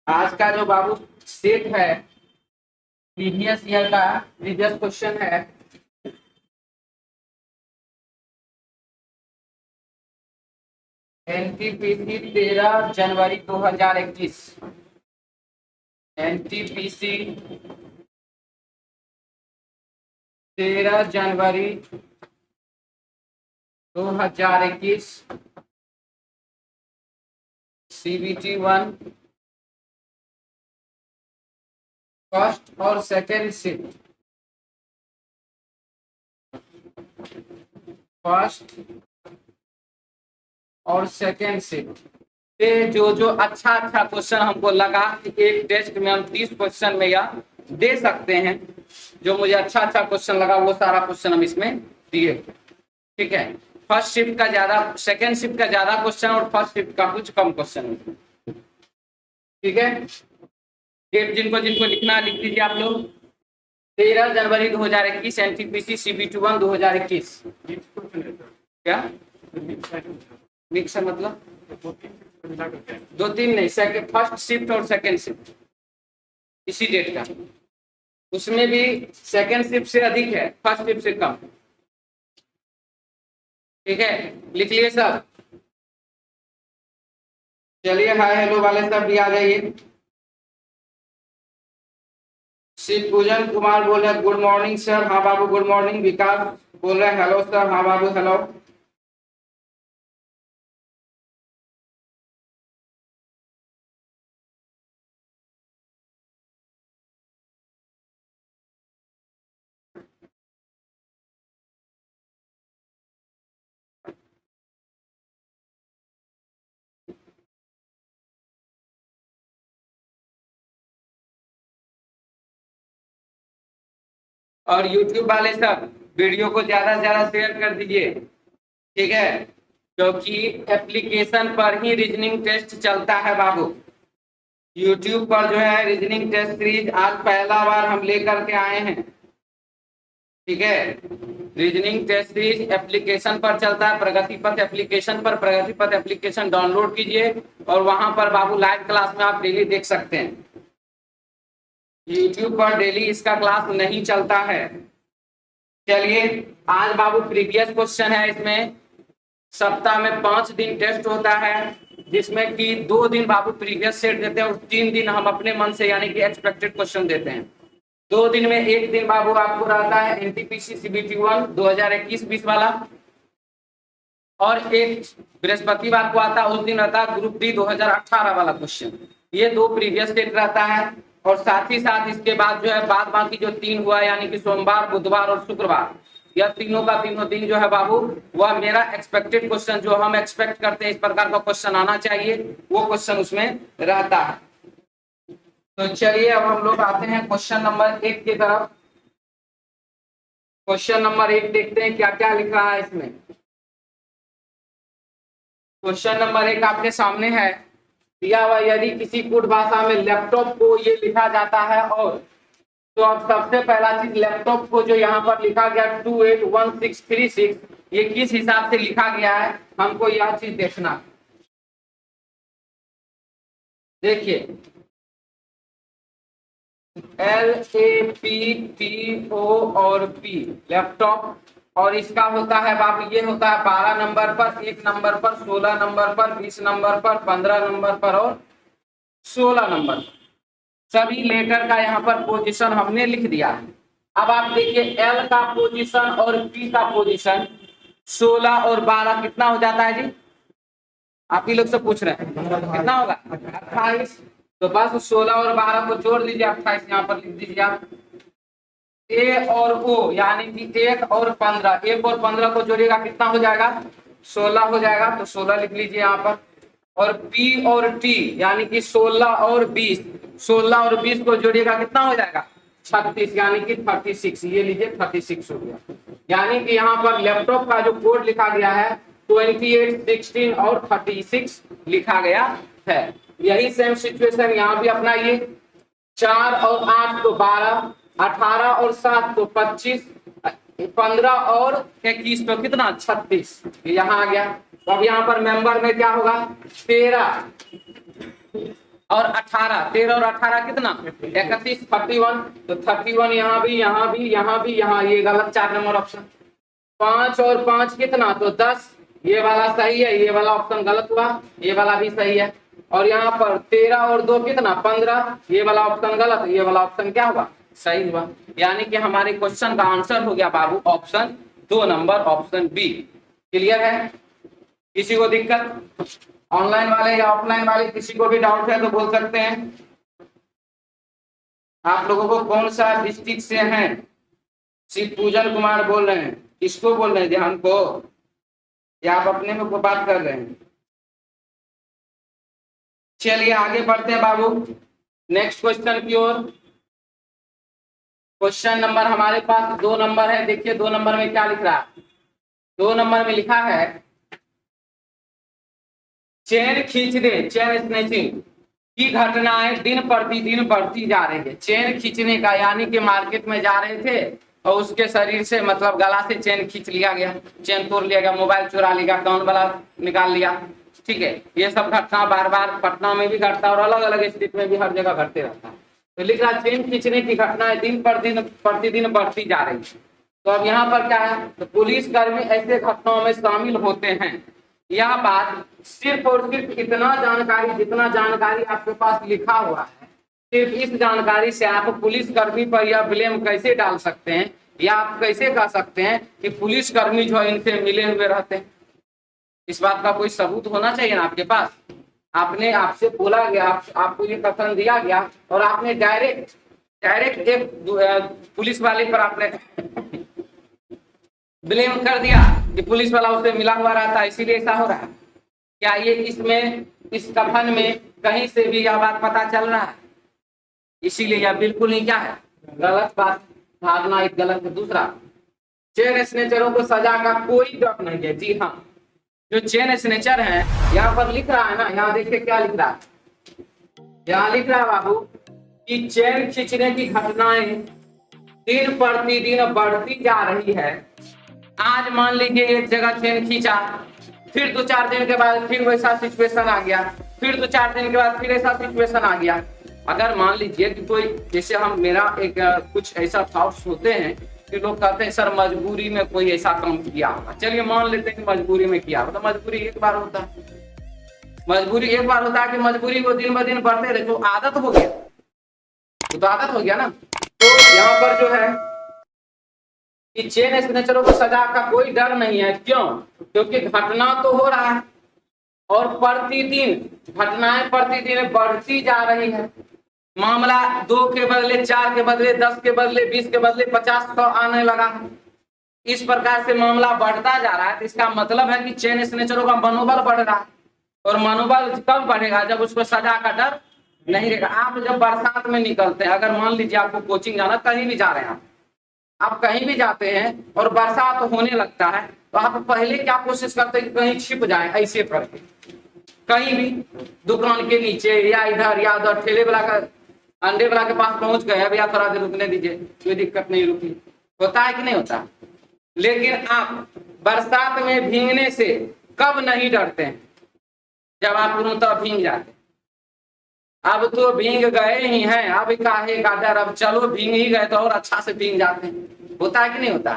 आज का जो बाबू सेट है प्रीवियस ईयर का प्रीवियस क्वेश्चन है एनटीपीसी 13 जनवरी 2021। एनटीपीसी 13 जनवरी 2021 सीबीटी 1 फर्स्ट और सेकेंड शिफ्ट। फर्स्ट और सेकेंड शिफ्ट पे जो अच्छा क्वेश्चन हमको लगा कि एक टेस्ट में हम 30 क्वेश्चन में या दे सकते हैं, जो मुझे अच्छा क्वेश्चन लगा वो सारा क्वेश्चन हम इसमें दिए। ठीक है, फर्स्ट शिफ्ट का ज्यादा, सेकेंड शिफ्ट का ज्यादा क्वेश्चन और फर्स्ट शिफ्ट का कुछ कम क्वेश्चन। ठीक है, डेट जिनको जिनको लिखना लिख लीजिए आप लोग। 13 जनवरी 2021 एनटीपीसी सीबीटी 1 2021। क्या मिक्स है मतलब? दो तीन नहीं, सेकंड फर्स्ट शिफ्ट और सेकंड शिफ्ट इसी डेट का, उसमें भी सेकंड शिफ्ट से अधिक है, फर्स्ट शिफ्ट से कम। ठीक है, लिख लिए सब? चलिए हाय हेलो वाले सब भी आ जाइए। शिव पूजन कुमार बोल रहे गुड मॉर्निंग सर। हाँ बाबू गुड मॉर्निंग। विकास बोल रहे हेलो सर। हाँ बाबू हेलो। और YouTube वाले सब वीडियो को ज्यादा से ज्यादा शेयर कर दीजिए। ठीक है, क्योंकि एप्लीकेशन पर ही रीजनिंग टेस्ट चलता है बाबू। YouTube पर जो है रीजनिंग टेस्ट सीरीज आज पहला बार हम लेकर के आए हैं। ठीक है, रीजनिंग टेस्ट सीरीज एप्लीकेशन पर चलता है, प्रगति पथ एप्लीकेशन पर। प्रगति पथ एप्लीकेशन डाउनलोड कीजिए और वहां पर बाबू लाइव क्लास में आप डेली देख सकते हैं। YouTube पर डेली इसका क्लास नहीं चलता है। चलिए, आज बाबू प्रीवियस क्वेश्चन है। इसमें सप्ताह में 5 दिन टेस्ट होता है, जिसमें कि 2 दिन बाबू प्रीवियस सेट देते हैं और 3 दिन हम अपने मन से यानी कि एक्सपेक्टेड क्वेश्चन देते हैं। 2 दिन में एक दिन बाबू आपको रहता है एनटीपीसी सीबीटी 1 2021-20 वाला, और एक बृहस्पतिवार को आता है, उस दिन रहता है ग्रुप डी 2018 वाला क्वेश्चन। ये 2 प्रीवियस सेट रहता है। और साथ ही साथ इसके बाद जो है बाद बाकी जो 3 हुआ यानी कि सोमवार बुधवार और शुक्रवार, यह तीनों का तीनों दिन जो है बाबू वह मेरा एक्सपेक्टेड क्वेश्चन, जो हम एक्सपेक्ट करते हैं इस प्रकार का क्वेश्चन आना चाहिए, वो क्वेश्चन उसमें रहता है। तो चलिए अब हम लोग आते हैं क्वेश्चन नंबर 1 की तरफ। क्वेश्चन नंबर 1 देखते हैं क्या क्या लिखा है इसमें। क्वेश्चन नंबर 1 आपके सामने है, दिया हुआ यदि किसी कोड भाषा में लैपटॉप को ये लिखा जाता है, और तो अब सबसे पहला चीज लैपटॉप को जो यहाँ पर लिखा गया 281636, ये किस हिसाब से लिखा गया है हमको यह चीज देखना। देखिए LAPTO और P लैपटॉप, और इसका होता है बाबू ये होता है 12 नंबर पर, 1 नंबर पर, 16 नंबर पर, 20 नंबर पर, 15 नंबर पर और 16 नंबर पर। सभी लेटर का यहाँ पर पोजीशन हमने लिख दिया है। अब आप देखिए L का पोजीशन और P का पोजीशन 16 और 12 कितना हो जाता है जी? आप ही लोग से पूछ रहे हैं कितना होगा? 28। तो बस 16 और 12 को जोड़ दीजिए, 28 यहाँ पर लिख दीजिए आप। A और O यानी कि 1 और 15, 1 और 15 को जोड़िएगा कितना हो जाएगा? 16 हो जाएगा, तो 16 लिख लीजिए यहाँ पर। और P और T यानी कि 16 और 20, 16 और 20 को जोड़िएगा कितना हो जाएगा? 36 यानी कि 36, ये लीजिए 36 हो गया। यानी कि यहाँ पर लैपटॉप का जो कोड लिखा गया है 28, 16 और 36 लिखा गया है। यही सेम सिचुएशन यहाँ भी अपनाइए। 4 और 8 तो 12, 18 और 7 तो 25, 15 और 21 तो कितना? 36, यहाँ आ गया। तो अब यहाँ पर मेंबर में क्या होगा? 13 और 18, 13 और 18 कितना 31, 31। तो 31 यहाँ भी, यहाँ भी, यहाँ भी, यहाँ, ये गलत 4 नंबर ऑप्शन। 5 और 5 कितना, तो 10, ये वाला सही है, ये वाला ऑप्शन गलत हुआ, ये वाला भी सही है। और यहाँ पर 13 और 2 कितना 15, ये वाला ऑप्शन गलत, ये वाला ऑप्शन क्या हुआ, सही हुआ। यानी कि हमारे क्वेश्चन का आंसर हो गया बाबू option 2 number, option B. Clear है? किसी को दिक्कत, ऑनलाइन वाले या ऑफलाइन वाले, किसी को भी डाउट है तो बोल सकते हैं। आप लोगों को कौन सा डिस्ट्रिक्ट से हैं? शिव पूजन कुमार बोल रहे हैं, किसको बोल रहे हैं, ध्यान को, या आप अपने में को बात कर रहे हैं? चलिए आगे बढ़ते हैं बाबू नेक्स्ट क्वेश्चन की ओर। क्वेश्चन नंबर हमारे पास 2 नंबर है। देखिए 2 नंबर में क्या लिख रहा है, 2 नंबर में लिखा है चेन खींचने, चेन स्नैचिंग की घटनाएं दिन प्रतिदिन बढ़ती जा रही है। चेन खींचने का यानी कि मार्केट में जा रहे थे और उसके शरीर से मतलब गला से चेन खींच लिया गया, चेन तोड़ लिया गया, मोबाइल चुरा लिया, अकाउंट वाला निकाल लिया। ठीक है, ये सब घटना बार बार पटना में भी घटता है और अलग अलग स्टेट में भी हर जगह घटते रहता है। तो लिख रहा चेन खींचने की घटनाएं दिन प्रतिदिन बढ़ती जा रही है। तो अब यहाँ पर क्या है, तो पुलिसकर्मी ऐसे घटनाओं में शामिल होते हैं। यह बात सिर्फ और सिर्फ इतना जानकारी, जितना जानकारी आपके पास लिखा हुआ है, सिर्फ इस जानकारी से आप पुलिसकर्मी पर यह ब्लेम कैसे डाल सकते हैं, या आप कैसे कह सकते हैं कि पुलिसकर्मी जो है इनसे मिले हुए रहते हैं। इस बात का कोई सबूत होना चाहिए ना आपके पास। आपने, आपसे बोला गया, आपको ये कथन दिया गया और आपने डायरेक्ट एक पुलिस वाले पर आपने ब्लेम कर दिया कि पुलिस वाला उससे मिला हुआ रहता है इसीलिए ऐसा हो रहा है। क्या ये इसमें, इस कथन में कहीं से भी यह बात पता चल रहा है? इसीलिए यह बिल्कुल ही क्या है, गलत बात, धारणा एक गलत है। दूसरा, चेन स्नेचरों को सजा का कोई डर नहीं है। जी हाँ, जो चेन स्नेचर है, यहाँ पर लिख रहा है ना, यहाँ देखिए क्या लिख रहा है, यहाँ लिख रहा है बाबू कि चेन खींचने की घटनाएं दिन प्रतिदिन बढ़ती जा रही है। आज मान लीजिए एक जगह चेन खींचा, फिर 2-4 दिन के बाद फिर वैसा सिचुएशन आ गया, फिर 2-4 दिन के बाद फिर ऐसा सिचुएशन आ गया। अगर मान लीजिए कि कोई, जैसे हम, मेरा एक कुछ ऐसा थॉट्स होते हैं कि लोग कहते हैं सर मजबूरी में कोई ऐसा काम किया होगा। चलिए मान लेते हैं कि मजबूरी में किया होगा, तो मजबूरी एक बार होता है, मजबूरी एक बार होता है कि मजबूरी को दिन ब दिन बढ़ते रहे, तो आदत हो गया, तो आदत हो गया ना। तो यहाँ पर जो है कि चेन स्नेचरों को सजा का कोई डर नहीं है। क्यों? क्योंकि घटना तो हो रहा है और प्रतिदिन घटनाएं प्रतिदिन बढ़ती जा रही है। मामला 2 के बदले 4 के बदले 10 के बदले 20 के बदले 50 100 आने लगा है। इस प्रकार से मामला बढ़ता जा रहा है, तो इसका मतलब है कि चेन स्नेचरों का मनोबल बढ़ रहा है। और मनोबल कब बढ़ेगा? जब उसको सजा का डर नहीं रहेगा। आप जब बरसात में निकलते हैं, अगर मान लीजिए आपको कोचिंग जाना, कहीं भी जा रहे हैं आप कहीं भी जाते हैं और बरसात होने लगता है, तो आप पहले क्या कोशिश करते हैं कि कहीं छिप जाए, ऐसे करके कहीं भी दुकान के नीचे या इधर या उधर, ठेले वाला का, अंडे वाला के पास पहुंच गए, भैया थोड़ा देर रुकने दीजिए, कोई दिक्कत नहीं, रुकी। होता है कि नहीं होता? लेकिन आप बरसात में भीगने से कब नहीं डरते हैं? जब आप पूर्णतः भीग जाते हैं। अब तो भीग गए ही हैं, अब काहे का डर, अब चलो भीग ही गए तो और अच्छा से भीग जाते हैं। होता है कि नहीं होता?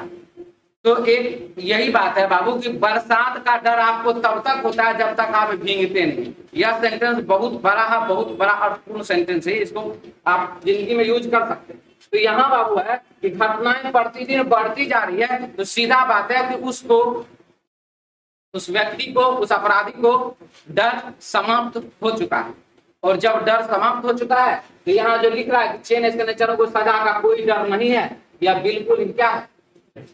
तो एक यही बात है बाबू कि बरसात का डर आपको तब तक होता है जब तक आप भीगते नहीं। यह सेंटेंस बहुत बड़ा है, बहुत बड़ा अर्थपूर्ण सेंटेंस है, इसको आप जिंदगी में यूज कर सकते हैं। तो यहाँ बाबू है कि घटनाएं प्रतिदिन बढ़ती जा रही है, तो सीधा बात है कि उसको, उस व्यक्ति को, उस अपराधी को डर समाप्त हो चुका है। और जब डर समाप्त हो चुका है, तो यहाँ जो लिख रहा है कि चेन स्नेचरों को सजा का कोई डर नहीं है, यह बिल्कुल ही क्या है,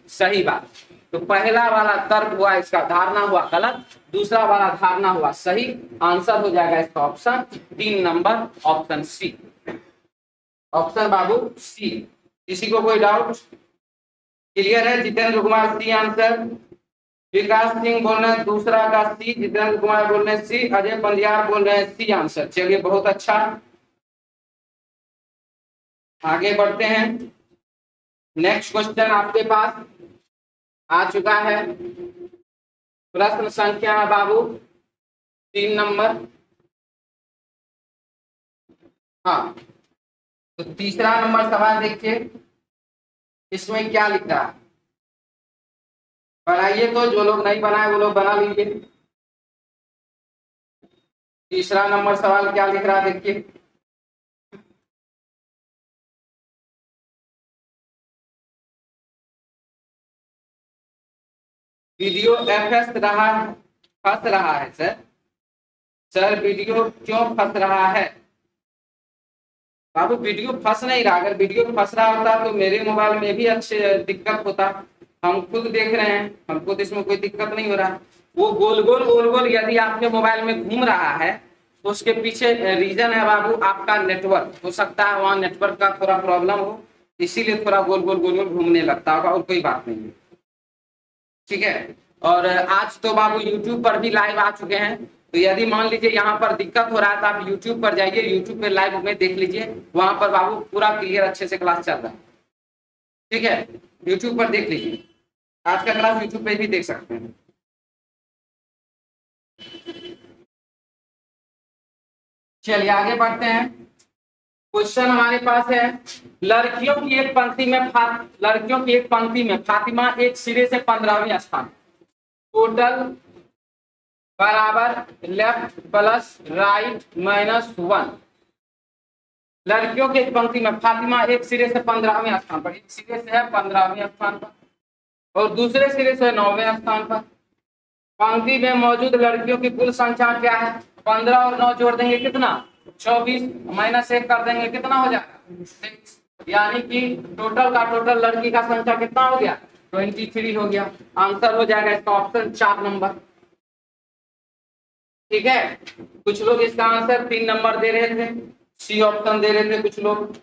सही बात। तो पहला वाला तर्क हुआ, इसका धारणा हुआ गलत, दूसरा वाला धारणा हुआ सही। आंसर हो जाएगा इसका option 3 number, option C, option बाबू सी। किसी को कोई डाउट? क्लियर है? जितेंद्र कुमार सी आंसर, विकास सिंह बोल रहे हैं दूसरा का सी, जितेंद्र कुमार बोल रहे हैं सी, अजय पंडियार बोल रहे हैं सी आंसर। चलिए बहुत अच्छा, आगे बढ़ते हैं। नेक्स्ट क्वेश्चन आपके पास आ चुका है, प्रश्न संख्या है बाबू 3 नंबर। हाँ, तो तीसरा नंबर सवाल देखिए, इसमें क्या लिख रहा है, बनाइए, तो जो लोग नहीं बनाए वो लोग बना लीजिए। तीसरा नंबर सवाल क्या लिख रहा है देखिए, वीडियो फंस रहा है सर। सर वीडियो क्यों फंस रहा है? बाबू वीडियो फंस नहीं रहा, अगर वीडियो फंस रहा होता तो मेरे मोबाइल में भी अच्छे दिक्कत होता। हम खुद देख रहे हैं, हमको तो इसमें कोई दिक्कत नहीं हो रहा। वो गोल गोल यदि आपके मोबाइल में घूम रहा है तो उसके पीछे रीजन है बाबू आपका नेटवर्क, हो सकता है वहां नेटवर्क का थोड़ा प्रॉब्लम हो, इसीलिए थोड़ा गोल गोल घूमने लगता होगा, और कोई बात नहीं है। ठीक है, और आज तो बाबू यूट्यूब पर भी लाइव आ चुके हैं, तो यदि मान लीजिए यहाँ पर दिक्कत हो रहा है तो आप यूट्यूब पर जाइए, यूट्यूब पे लाइव में देख लीजिए, वहां पर बाबू पूरा क्लियर अच्छे से क्लास चल रहा है। ठीक है, यूट्यूब पर देख लीजिए, आज का क्लास यूट्यूब पे भी देख सकते हैं। चलिए आगे बढ़ते हैं। क्वेश्चन हमारे पास है, लड़कियों की एक पंक्ति में फातिमा एक सिरे से 15वें स्थान, टोटल बराबर लेफ्ट प्लस राइट -1। लड़कियों की एक पंक्ति में फातिमा एक सिरे से 15वें स्थान पर, एक सिरे से है 15वें स्थान पर और दूसरे सिरे से 9वें स्थान पर। पंक्ति में मौजूद लड़कियों की कुल संख्या क्या है? 15 और 9 जोड़ देंगे कितना? 24, -1 कर देंगे कितना हो जाएगा? 6। यानी कि टोटल का टोटल लड़की का संख्या कितना हो गया? 23 हो गया। आंसर हो जाएगा इसका ऑप्शन 4 नंबर। ठीक है, कुछ लोग इसका आंसर 3 नंबर दे रहे थे, सी ऑप्शन दे रहे थे कुछ लोग।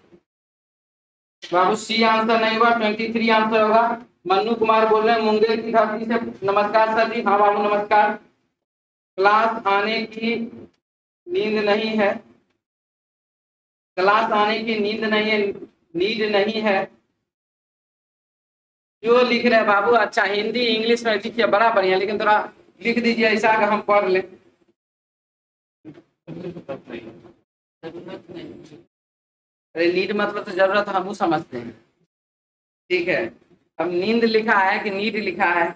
बाबू सी आंसर नहीं हुआ, 23 आंसर होगा। मन्नू कुमार बोल रहे हैं मुंगेर की धरती से, नमस्कार सर जी। हाँ बाबू नमस्कार। क्लास आने की नींद नहीं है, क्लास आने की नींद नहीं है, नींद नहीं है जो लिख रहे हैं बाबू। अच्छा हिंदी इंग्लिश में लिखिए, बड़ा बढ़िया, लेकिन थोड़ा लिख दीजिए ऐसा कि हम पढ़ लें। अरे नीड मतलब तो जरूरत हम समझते हैं। ठीक है, अब नींद लिखा है कि नीड लिखा है?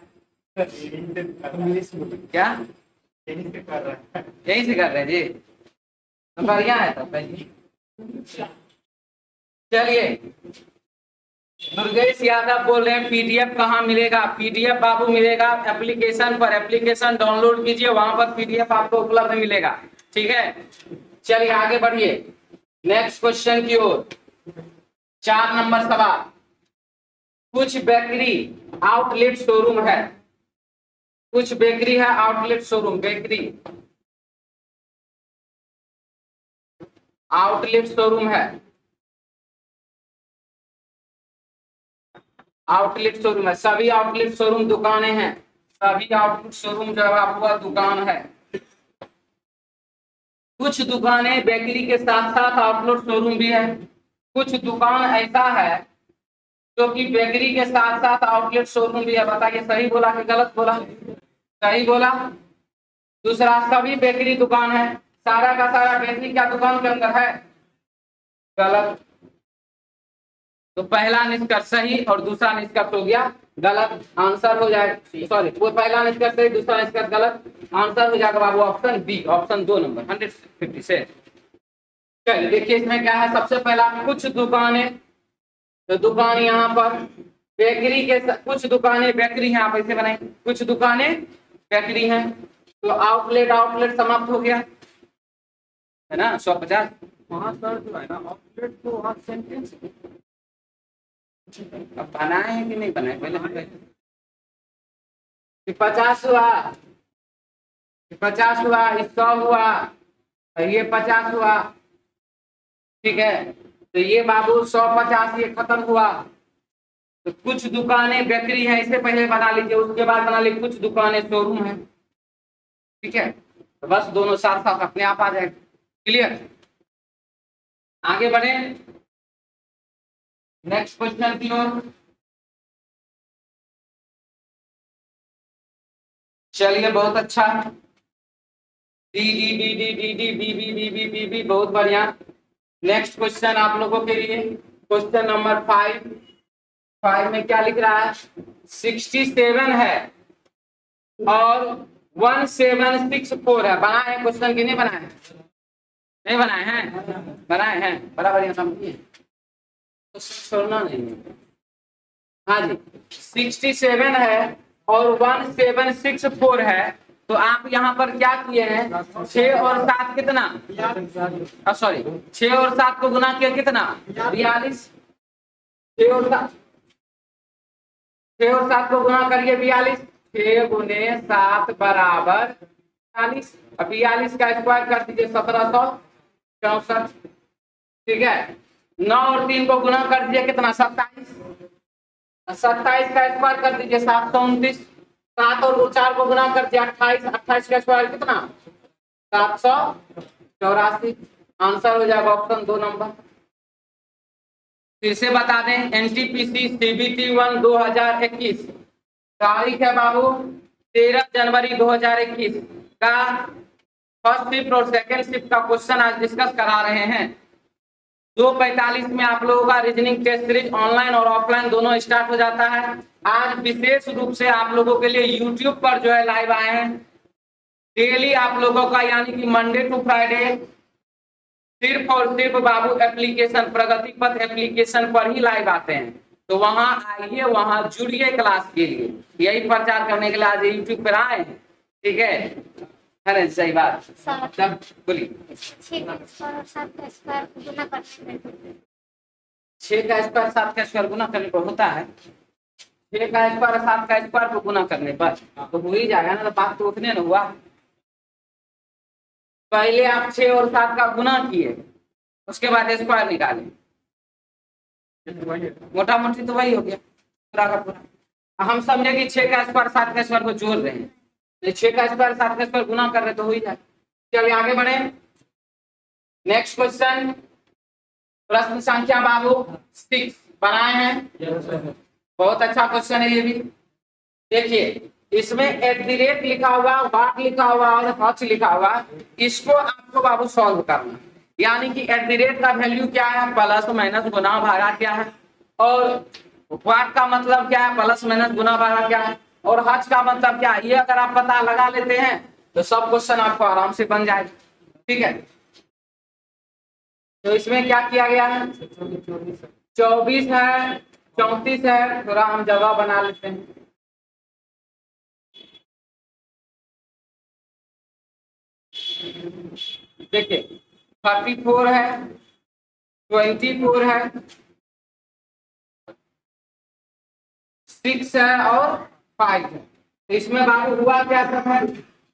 क्या यही से कर रहे हैं जी, तो बढ़िया है तब भाई। चलिए, दुर्गेश यादव बोल रहे हैं पीडीएफ कहाँ मिलेगा? पीडीएफ बाबू मिलेगा एप्लीकेशन पर, एप्लीकेशन डाउनलोड कीजिए, वहां पर पीडीएफ आपको उपलब्ध मिलेगा। ठीक है, चलिए आगे बढ़िए नेक्स्ट क्वेश्चन की ओर। 4 नंबर सवाल, कुछ बेकरी आउटलेट शोरूम है, कुछ बेकरी है outlet showroom, bakery outlet showroom है, आउटलेट शोरूम है, सभी आउटलेट शोरूम दुकानें हैं, सभी आउटलेट शोरूम जो है आपका दुकान है। कुछ दुकानें बेकरी के साथ साथ आउटलेट शोरूम भी है, कुछ दुकान ऐसा है जो कि बेकरी के साथ साथ आउटलेट शोरूम भी है। बताइए सही बोला कि गलत बोला? सही बोला। दूसरा, सभी बेकरी दुकान है, सारा का सारा बेकरी क्या दुकान के अंदर है? गलत। तो पहला निष्कर्ष सही और दूसरा निष्कर्ष हो गया गलत, आंसर हो जाएगा, सॉरी वो पहला निष्कर्ष सही दूसरा निष्कर्ष गलत, आंसर हो जाएगा बाबू ऑप्शन बी, ऑप्शन 2 नंबर 150 से। चलिए देखिए इसमें क्या है, सबसे पहला कुछ दुकानें, तो दुकान यहाँ पर बेकरी के कुछ दुकानें बेकरी हैं, आप ऐसे बनाए कुछ दुकानें बेकरी हैं, तो आउटलेट आउटलेट समाप्त हो गया है ना 150। वहां सर जो है ना आउटलेट तो वहां सेंटेंस अब बनाए हैं कि नहीं बनाए पहले? 50 हुआ, 50 हुआ, 100 हुआ, ये 50 हुआ। ठीक है, तो ये बाबू 150 ये खत्म हुआ। तो कुछ दुकानें बेकरी है इसे पहले बना लीजिए, उसके बाद बना लीजिए कुछ दुकानें शोरूम है। ठीक है, तो बस दोनों साथ साथ अपने आप आ जाएगा। क्लियर, आगे बढ़े नेक्स्ट क्वेश्चन की ओर। चलिए बहुत अच्छा, D D D D D D B B B B B B बहुत बढ़िया। नेक्स्ट क्वेश्चन आप लोगों के लिए क्वेश्चन नंबर 5 में क्या लिख रहा है 67 है और 1764 है। बनाए हैं क्वेश्चन कि नहीं बनाए हैं? नहीं बनाए हैं? बनाए हैं बराबर यहाँ समझिए तो छोड़ना नहीं है। हाँ जी 67 है और 1764 है तो आप यहाँ पर क्या किए हैं 6 और 7 कितना सॉरी 6 और 7 को गुना किया कितना 42 6 और 7 6 और 7 को गुना करिए 42 6 गुने 7 बराबर 42 अब 42 का स्क्वायर कर दीजिए 1764 ठीक है 9 और 3 को गुना कर दीजिए कितना 27 27 का स्क्वायर कर दीजिए 729 7 और 4 को गुना कर दिया 28 28 का स्क्वायर कितना 784 आंसर हो जाएगा ऑप्शन 2 नंबर। फिर से बता दें एनटीपीसी सीबीटी 1 2021 तारीख है बाबू 13 जनवरी 2021 का फर्स्ट शिफ्ट और सेकेंड शिफ्ट का क्वेश्चन आज डिस्कस करा रहे हैं। 2:45 में आप लोगों का रीजनिंग टेस्ट सीरीज ऑनलाइन और ऑफलाइन दोनों स्टार्ट हो जाता है। आज विशेष रूप से आप लोगों के लिए यूट्यूब पर जो है लाइव आए हैं। डेली आप लोगों का यानी कि मंडे टू फ्राइडे सिर्फ और सिर्फ बाबू एप्लीकेशन प्रगति पथ एप्लीकेशन पर ही लाइव आते हैं तो वहां आइए वहां जुड़िए क्लास के लिए यही प्रचार करने के लिए आज यूट्यूब पर आए हैं ठीक है अरे सही बात सब बोलिए 6 का स्क्वायर 7 का स्क्वायर गुना करने पर होता है 6 का स्क्वायर 7 का स्क्वायर को गुना करने पर तो हो ही जाएगा ना तो बात तो उतने ना हुआ पहले आप 6 और 7 का गुना किए उसके बाद स्क्वायर निकाले मोटा मोटी तो वही हो गया पूरा का पूरा हम समझे कि 6 का स्क्वायर 7 का स्क्वायर को जोड़ रहे हैं 6 का स्क्वायर 7 का स्क्वायर गुना कर रहे तो हो ही जाए। चलिए आगे बढ़े नेक्स्ट क्वेश्चन प्रश्न संख्या बाबू 6 बनाए हैं बहुत अच्छा क्वेश्चन है ये भी। देखिए इसमें @ लिखा हुआ वाट लिखा हुआ और हच लिखा हुआ इसको आपको बाबू सॉल्व करना यानी कि @ का वैल्यू क्या है प्लस माइनस गुना भागा क्या है और वाट का मतलब क्या है प्लस माइनस गुना भागा क्या है और हच का मतलब क्या है ये अगर आप पता लगा लेते हैं तो सब क्वेश्चन आपको आराम से बन जाएगा ठीक है। तो इसमें क्या किया गया है 24 है 34 है थोड़ा हम जगह बना लेते हैं देखिए 34 है 24 है 6 है और 5 है तो इसमें बाबू हुआ क्या सब है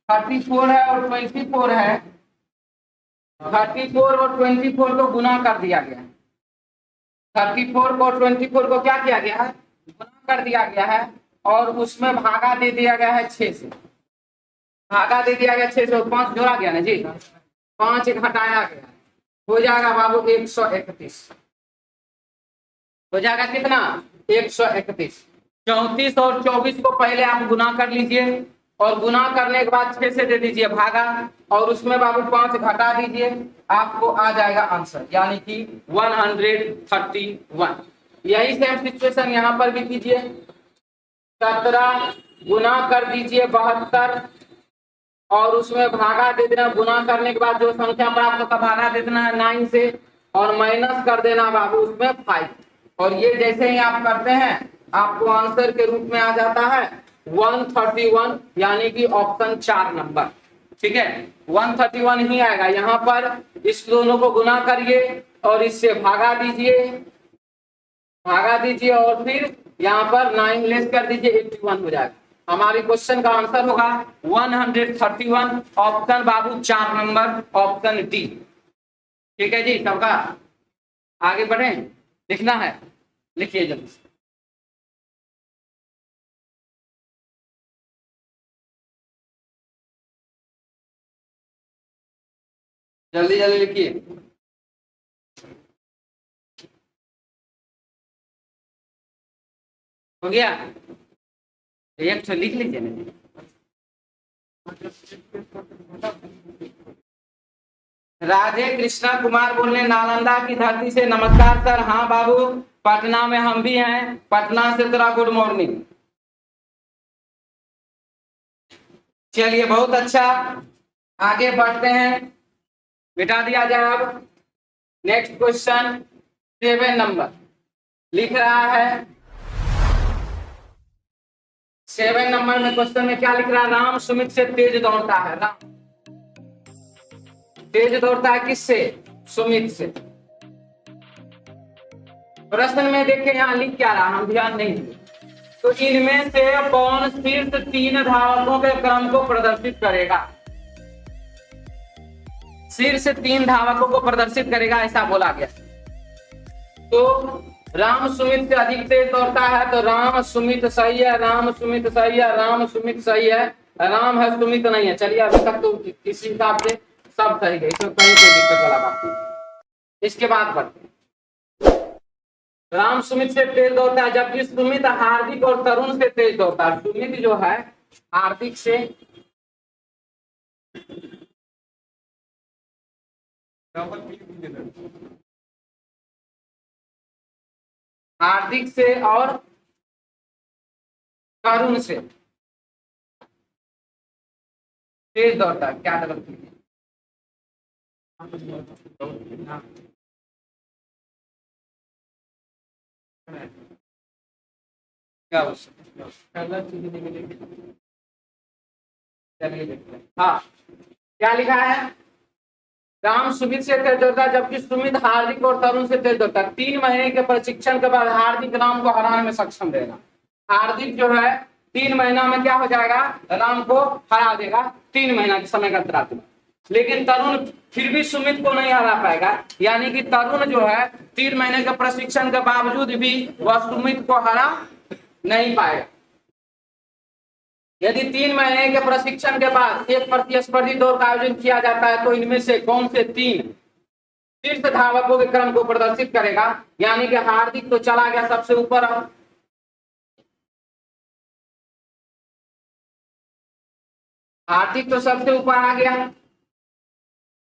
34 है और 24 है 34 और 24 को गुना कर दिया गया 34 को 24 को क्या किया गया है गुना कर दिया गया है और उसमें भागा दे दिया गया है 6 से भागा दे दिया गया 6 से 5 जोड़ा गया ना जी 5 घटाया गया हो जाएगा बाबू 131 हो जाएगा कितना 131 34 और 24 को पहले आप गुना कर लीजिए और गुना करने के बाद 6 से दे दीजिए भागा और उसमें बाबू 5 घटा दीजिए आपको आ जाएगा आंसर यानी कि 131 यही सेम सिचुएशन यहाँ पर भी कीजिए 17 गुना कर दीजिए 72 और उसमें भागा दे देना गुना करने के बाद जो संख्या प्राप्त होता भागा दे देना है 9 से और माइनस कर देना बाबू उसमें 5 और ये जैसे ही आप करते हैं आपको आंसर के रूप में आ जाता है 131 यानी कि ऑप्शन 4 नंबर ठीक है 131 ही आएगा यहाँ पर इस दोनों को गुना करिए और इससे भागा दीजिए और फिर यहाँ पर 9 लेस कर दीजिए 81 हो जाएगा हमारे क्वेश्चन का आंसर होगा 131 ऑप्शन बाबू 4 नंबर ऑप्शन डी ठीक है जी सबका आगे बढ़े लिखना है लिखिए जल्दी जल्दी जल्दी लिखिए हो गया एक तो लिख लीजिए ना राधे कृष्णा कुमार बोलने नालंदा की धरती से। नमस्कार सर। हाँ बाबू, पटना में हम भी हैं। पटना से तेरा गुड मॉर्निंग। चलिए बहुत अच्छा, आगे बढ़ते हैं। मिटा दिया जाए अब। नेक्स्ट क्वेश्चन 7 नंबर लिख रहा है। 7 नंबर में क्वेश्चन में क्या लिख रहा है? राम सुमित से तेज दौड़ता है। राम तेज दौड़ता है किससे? सुमित से। प्रश्न में देखिए यहाँ लिख क्या रहा, हम ध्यान नहीं दिए। तो इनमें से कौन शीर्ष 3 धावकों के क्रम को प्रदर्शित करेगा? शीर्ष 3 धावकों को प्रदर्शित करेगा, ऐसा बोला गया। तो राम सुमित से अधिक तेज दौड़ता है, तो राम सुमित सही है, राम सुमित सही है, राम सुमित सही है, राम है सुमित नहीं है। चलिए अभी तक तो किसी हिसाब से सब सही है, इसमें कहीं कोई दिक्कत वाला बात नहीं। इसके बाद बढ़ते हैं। राम सुमित से तेज दौड़ता है, जबकि सुमित हार्दिक और तरुण से तेज दौड़ता है। सुमित जो है हार्दिक से और तरुण से तेज दौड़ता है। क्या डबल क्लिक? क्या हाँ, क्या लिखा है? राम सुमित से तेज दौड़ता है, जबकि सुमित हार्दिक और तरुण से तेज दौड़ता है। 3 महीने के प्रशिक्षण के बाद हार्दिक राम को हराने में सक्षम रहेगा। हार्दिक जो है 3 महीना में क्या हो जाएगा? राम को हरा देगा 3 महीना के समय का अंतराल में। लेकिन तरुण फिर भी सुमित को नहीं हरा पाएगा, यानी कि तरुण जो है 3 महीने के प्रशिक्षण के बावजूद भी वह सुमित को हरा नहीं पाएगा। यदि 3 महीने के प्रशिक्षण के बाद एक प्रतिस्पर्धी दौड़ का आयोजन किया जाता है, तो इनमें से कौन से 3 शीर्ष धावकों के क्रम को प्रदर्शित करेगा? यानी कि हार्दिक तो चला गया सबसे ऊपर। अब हार्दिक तो सबसे ऊपर आ गया,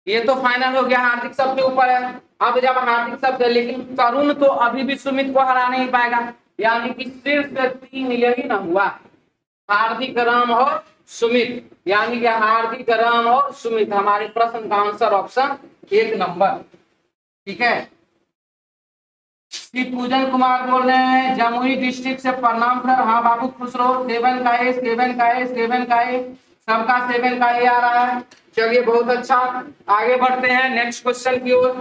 ये तो फाइनल हो गया, हार्दिक सबसे ऊपर है। अब जब हार्दिक सबसे, लेकिन तरुण तो अभी भी सुमित को हरा नहीं पाएगा, यानी कि शीर्ष 3 यही ना हुआ, हार्दिक राम और सुमित, यानी कि हार्दिक राम और सुमित। हमारे प्रश्न का आंसर ऑप्शन 1 नंबर। ठीक है। पूजन कुमार बोल रहे हैं जमुई डिस्ट्रिक्ट से। प्रणाम सर। हाँ बाबू खुश रहो। 7 का ए, 7 का ए, 7 का ए, सबका 7 का ए आ रहा है। चलिए बहुत अच्छा, आगे बढ़ते हैं नेक्स्ट क्वेश्चन की ओर।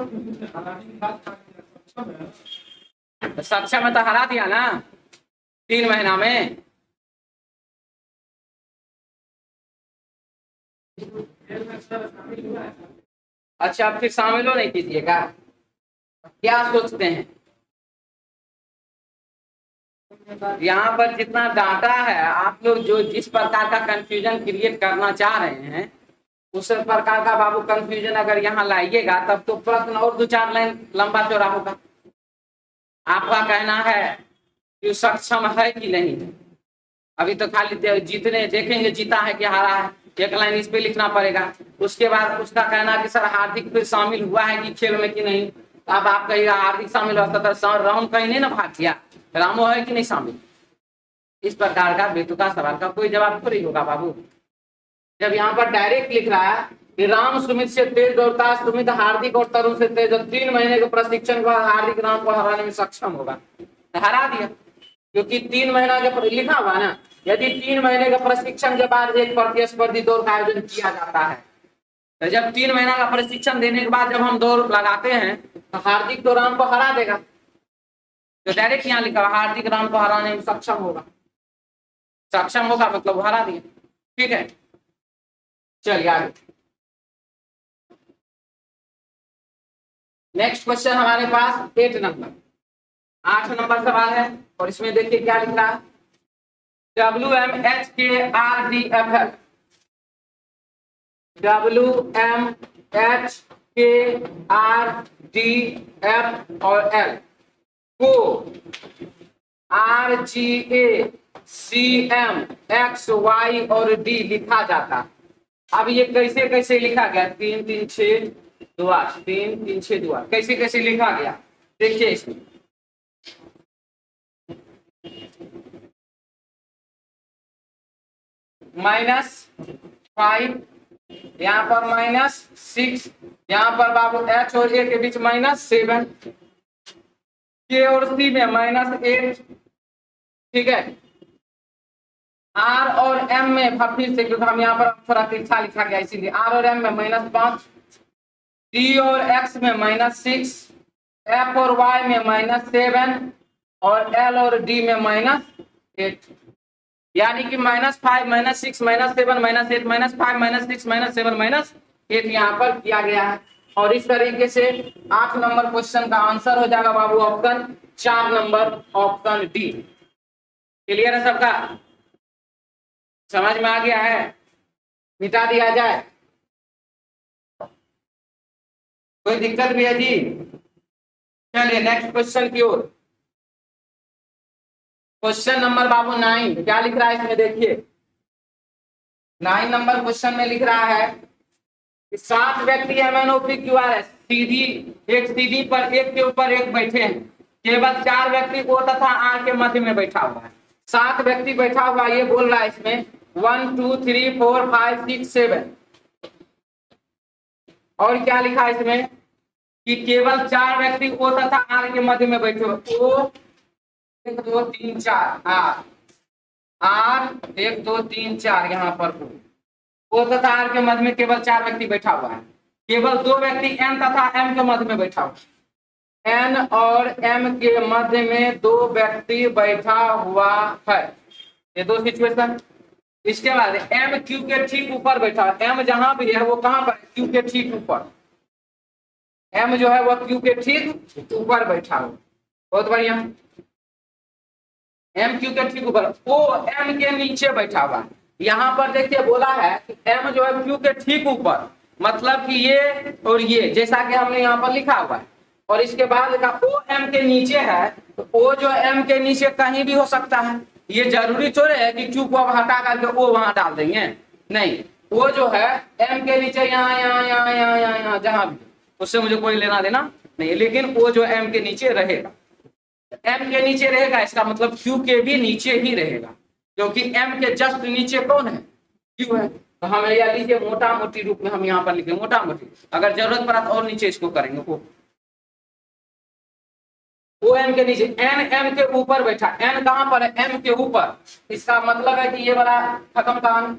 सक्षम में तो हरा दिया ना 3 महीना में। अच्छा, फिर शामिल हो नहीं कीजिएगा, क्या सोचते हैं? यहाँ पर जितना डाटा है, आप लोग जो जिस प्रकार का कंफ्यूजन क्रिएट करना चाह रहे हैं, उस प्रकार का बाबू कंफ्यूजन अगर यहाँ लाइएगा, तब तो प्रश्न और 2-4 लाइन लंबा चौड़ा होगा। आपका कहना है कि सक्षम है कि नहीं है। अभी तो खाली जीतने देखेंगे, जीता है कि हारा है, 1 लाइन इस पे लिखना पड़ेगा। उसके बाद उसका कहना कि सर हार्दिक फिर शामिल हुआ है कि खेल में कि नहीं। अब आप कहिएगा हार्दिक शामिल होता था, राम कहीं नहीं ना भाग गया, रामो है कि नहीं शामिल। इस प्रकार का बेतुका सवाल का कोई जवाब थोड़ी होगा बाबू। जब यहाँ पर डायरेक्ट लिख रहा है कि राम सुमित से तेज दौड़ता है, सुमित हार्दिक और तरुण से तेज, 3 महीने के प्रशिक्षण के बाद हार्दिक राम को हराने में सक्षम होगा, हरा दिया। क्योंकि 3 महीना के लिखा हुआ ना, यदि 3 महीने के प्रशिक्षण के बाद एक प्रतिस्पर्धी दौड़ का आयोजन किया जाता है, तो जब 3 महीना का प्रशिक्षण देने के बाद जब हम दौड़ लगाते हैं, तो हार्दिक तो राम को हरा देगा। तो डायरेक्ट यहाँ लिखा हार्दिक राम को हराने में सक्षम होगा। सक्षम होगा मतलब हरा दिया। ठीक है, चलिए आगे। नेक्स्ट क्वेश्चन हमारे पास 8 नंबर 8 नंबर सवाल है, और इसमें देखिए क्या लिख रहा है। WMHKRDFL, WMHKRDF और L को RGACM XY और D लिखा जाता है। अब ये कैसे कैसे लिखा गया? 3 3 6 2 8 3 3 6 2 8 कैसे कैसे लिखा गया देखिए इसमें -5 यहाँ पर -6 यहाँ पर बाबू H और A के बीच -7 K और C में -8 ठीक है R और M में फिर से क्योंकि हम यहाँ पर थोड़ा तिरछा लिखा गया इसीलिए R और M में -5 T और X में -6 F और Y में -7 और L और D में -8 यानी कि -5 -6 -7 -8 -5 -6 -7 -8 यहाँ पर किया गया है। और इस तरीके से 8 नंबर क्वेश्चन का आंसर हो जाएगा बाबू option 4 number option D. Clear है सबका? समझ में आ गया है? मिटा दिया जाए? कोई दिक्कत भी है जी? चलिए नेक्स्ट क्वेश्चन की ओर। क्वेश्चन नंबर बाबू 9 क्या लिख रहा है इसमें देखिए 9 नंबर क्वेश्चन में लिख रहा है कि 7 व्यक्ति MnOPQRS सीधी एक सीधी पर एक के ऊपर एक बैठे हैं केवल 4 व्यक्ति O तथा R के मध्य में बैठा हुआ है। 7 व्यक्ति बैठा हुआ ये बोल रहा है इसमें 1 2 3 4 5 6 7 और क्या लिखा है इसमें कि केवल 4 व्यक्ति O तथा R के मध्य में बैठे हुए O 1 2 3 4 R 1 2 3 4 यहाँ पर O तथा R के मध्य में केवल 4 व्यक्ति बैठा हुआ है। केवल 2 व्यक्ति N तथा M के मध्य में बैठा हुआ है। N और M के मध्य में 2 व्यक्ति बैठा हुआ है। ये 2 सिचुएशन। इसके बाद M Q के ठीक ऊपर बैठा है। M जहां भी है वो कहां पर? Q के ठीक ऊपर। M जो है वो Q के ठीक ऊपर बैठा हुआ। बहुत बढ़िया। M Q के ठीक ऊपर O M के नीचे बैठा हुआ है। यहाँ पर देखिए बोला है कि M जो है Q के ठीक ऊपर मतलब कि ये और ये जैसा कि हमने यहाँ पर लिखा हुआ है। और इसके बाद का O M के नीचे है तो O जो M के नीचे कहीं भी हो सकता है। ये जरूरी थोड़े है कि Q को अब हटा करके O वहां डाल देंगे, नहीं। O जो है M के नीचे यहाँ यहाँ यहाँ यहाँ यहाँ यहाँ जहां भी, उससे मुझे कोई लेना देना नहीं, लेकिन O जो M के नीचे रहेगा। M के नीचे रहेगा इसका मतलब Q के भी नीचे ही रहेगा क्योंकि M के जस्ट नीचे कौन है? Q है। तो हम यह लीजिए मोटा मोटी रूप में हम यहाँ पर लिखेंगे मोटा मोटी, अगर जरूरत पड़ा तो और नीचे इसको करेंगे O M के नीचे N M के ऊपर बैठा। N कहां पर है? M के ऊपर। इसका मतलब है कि ये वाला खत्म कहानी,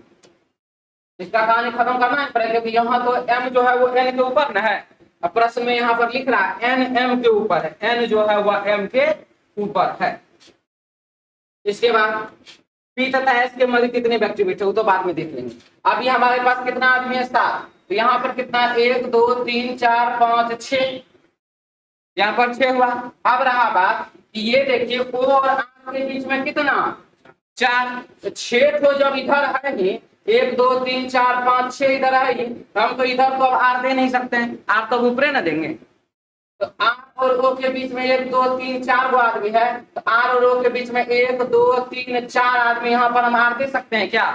इसका कहानी खत्म करना है क्योंकि यहाँ तो M जो है वो N के ऊपर न है। अब प्रश्न में यहाँ पर लिख रहा है N M के ऊपर है, N जो है वह M के ऊपर है। इसके बाद P तथा S के मध्य कितने व्यक्ति बैठे वो तो बाद में देख लेंगे। अभी हमारे पास कितना आदमी है? 7। तो यहाँ पर कितना? 1 2 3 4 5 6, यहाँ पर 6 हुआ। अब रहा बात कि ये देखिए O और R के बीच में कितना? 4। तो 6 तो जब इधर है ही 1 2 3 4 5 6 इधर है ही, हम तो इधर तो अब R दे नहीं सकते हैं, R तो ऊपरे ना देंगे। तो R और O के बीच में 1 2 3 4 गो आदमी है तो R और O के बीच में 1 2 3 4 आदमी, यहाँ पर हम R दे सकते हैं क्या?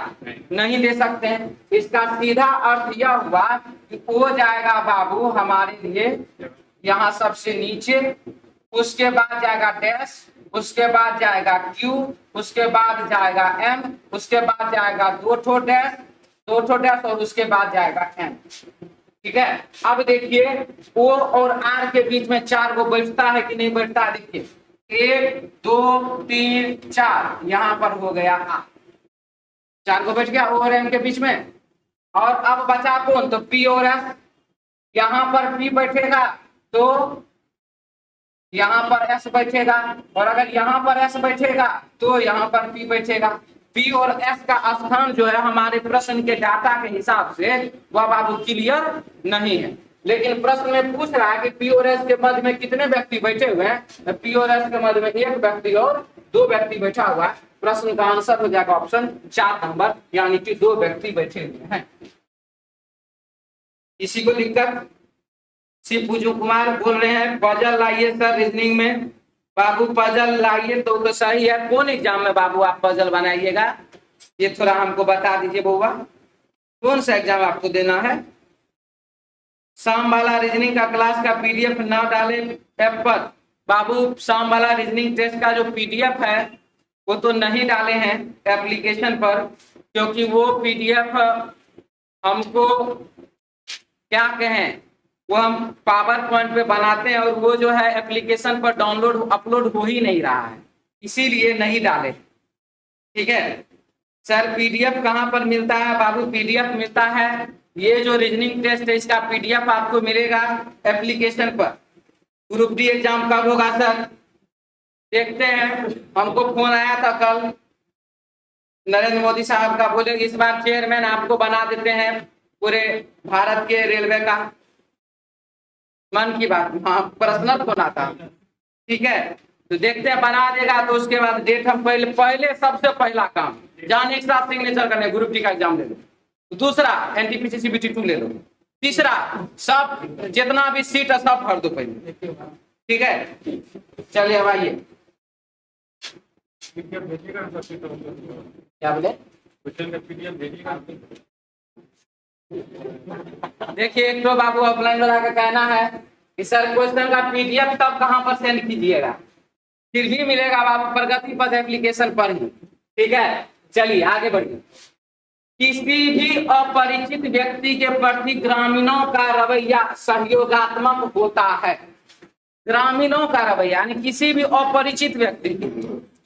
नहीं दे सकते हैं। इसका सीधा अर्थ यह हुआ कि O जाएगा बाबू हमारे लिए यहाँ सबसे नीचे, उसके बाद जाएगा डैश, उसके बाद जाएगा Q, उसके बाद जाएगा M, उसके बाद जाएगा 2 ठो डैश और उसके बाद जाएगा M। ठीक है। अब देखिए O और R के बीच में 4 को बैठता है कि नहीं बैठता है? देखिए 1 2 3 4 यहाँ पर हो गया R, 4 को बैठ गया O और M के बीच में। और अब बचा कौन? तो P और S। यहाँ पर P बैठेगा तो यहाँ पर S बैठेगा, और अगर यहाँ पर S बैठेगा तो यहाँ पर P बैठेगा। P और S का स्थान जो है हमारे प्रश्न के डाटा के हिसाब से वह बाबू क्लियर नहीं है, लेकिन प्रश्न में पूछ रहा है कि P और S के मध्य में कितने व्यक्ति बैठे हुए हैं। P और S के मध्य में 1 व्यक्ति और 2 व्यक्ति बैठा हुआ है। प्रश्न का आंसर हो जाएगा ऑप्शन 4 नंबर, यानी कि 2 व्यक्ति बैठे हुए हैं। इसी को दिक्कत शिव पूजू कुमार बोल रहे हैं पजल लाइए सर रीजनिंग में। बाबू पजल लाइए तो सही है। कौन एग्जाम में बाबू आप पजल बनाइएगा ये थोड़ा हमको बता दीजिए बउआ, कौन सा एग्जाम आपको देना है? शाम वाला रीजनिंग का क्लास का पीडीएफ ना डाले ऐप पर। बाबू शाम वाला रीजनिंग टेस्ट का जो पीडीएफ है वो तो नहीं डाले हैं एप्लीकेशन पर, क्योंकि वो पीडीएफ हमको क्या कहें, वो हम पावर पॉइंट पे बनाते हैं और वो जो है एप्लीकेशन पर डाउनलोड अपलोड हो ही नहीं रहा है, इसीलिए नहीं डाले। ठीक है सर, पीडीएफ कहाँ पर मिलता है बाबू? पीडीएफ मिलता है, ये जो रीजनिंग टेस्ट है इसका पीडीएफ आपको मिलेगा एप्लीकेशन पर। ग्रुप डी एग्जाम कब होगा सर? देखते हैं। हमको फोन आया था कल नरेंद्र मोदी साहब का, बोले इस बार चेयरमैन आपको बना देते हैं पूरे भारत के रेलवे का। मन की बात, हाँ पर्सनल होना था। ठीक है तो देखते हैं, बना देगा तो उसके बाद डेट हम पहले सबसे पहला काम जाने के साथ सिग्नेचर करने, ग्रुप डी का एग्जाम ले लो। दूसरा एनटीपीसी सीबीटी 2 ले लो। तीसरा सब जितना भी सीट है सब भर दो पहले। ठीक है चलिए अब आइए। क्या बोले? देखिए एक तो बाबू ऑफलाइन वाला का कहना है कि सर क्वेश्चन का पीडीएफ तब कहाँ पर सेंड कीजिएगा? फिर भी मिलेगा बाबू प्रगति पथ एप्लीकेशन पर ही। ठीक है चलिए आगे बढ़िए। किसी भी अपरिचित व्यक्ति के प्रति ग्रामीणों का रवैया सहयोगात्मक होता है। ग्रामीणों का रवैया यानी किसी भी अपरिचित व्यक्ति,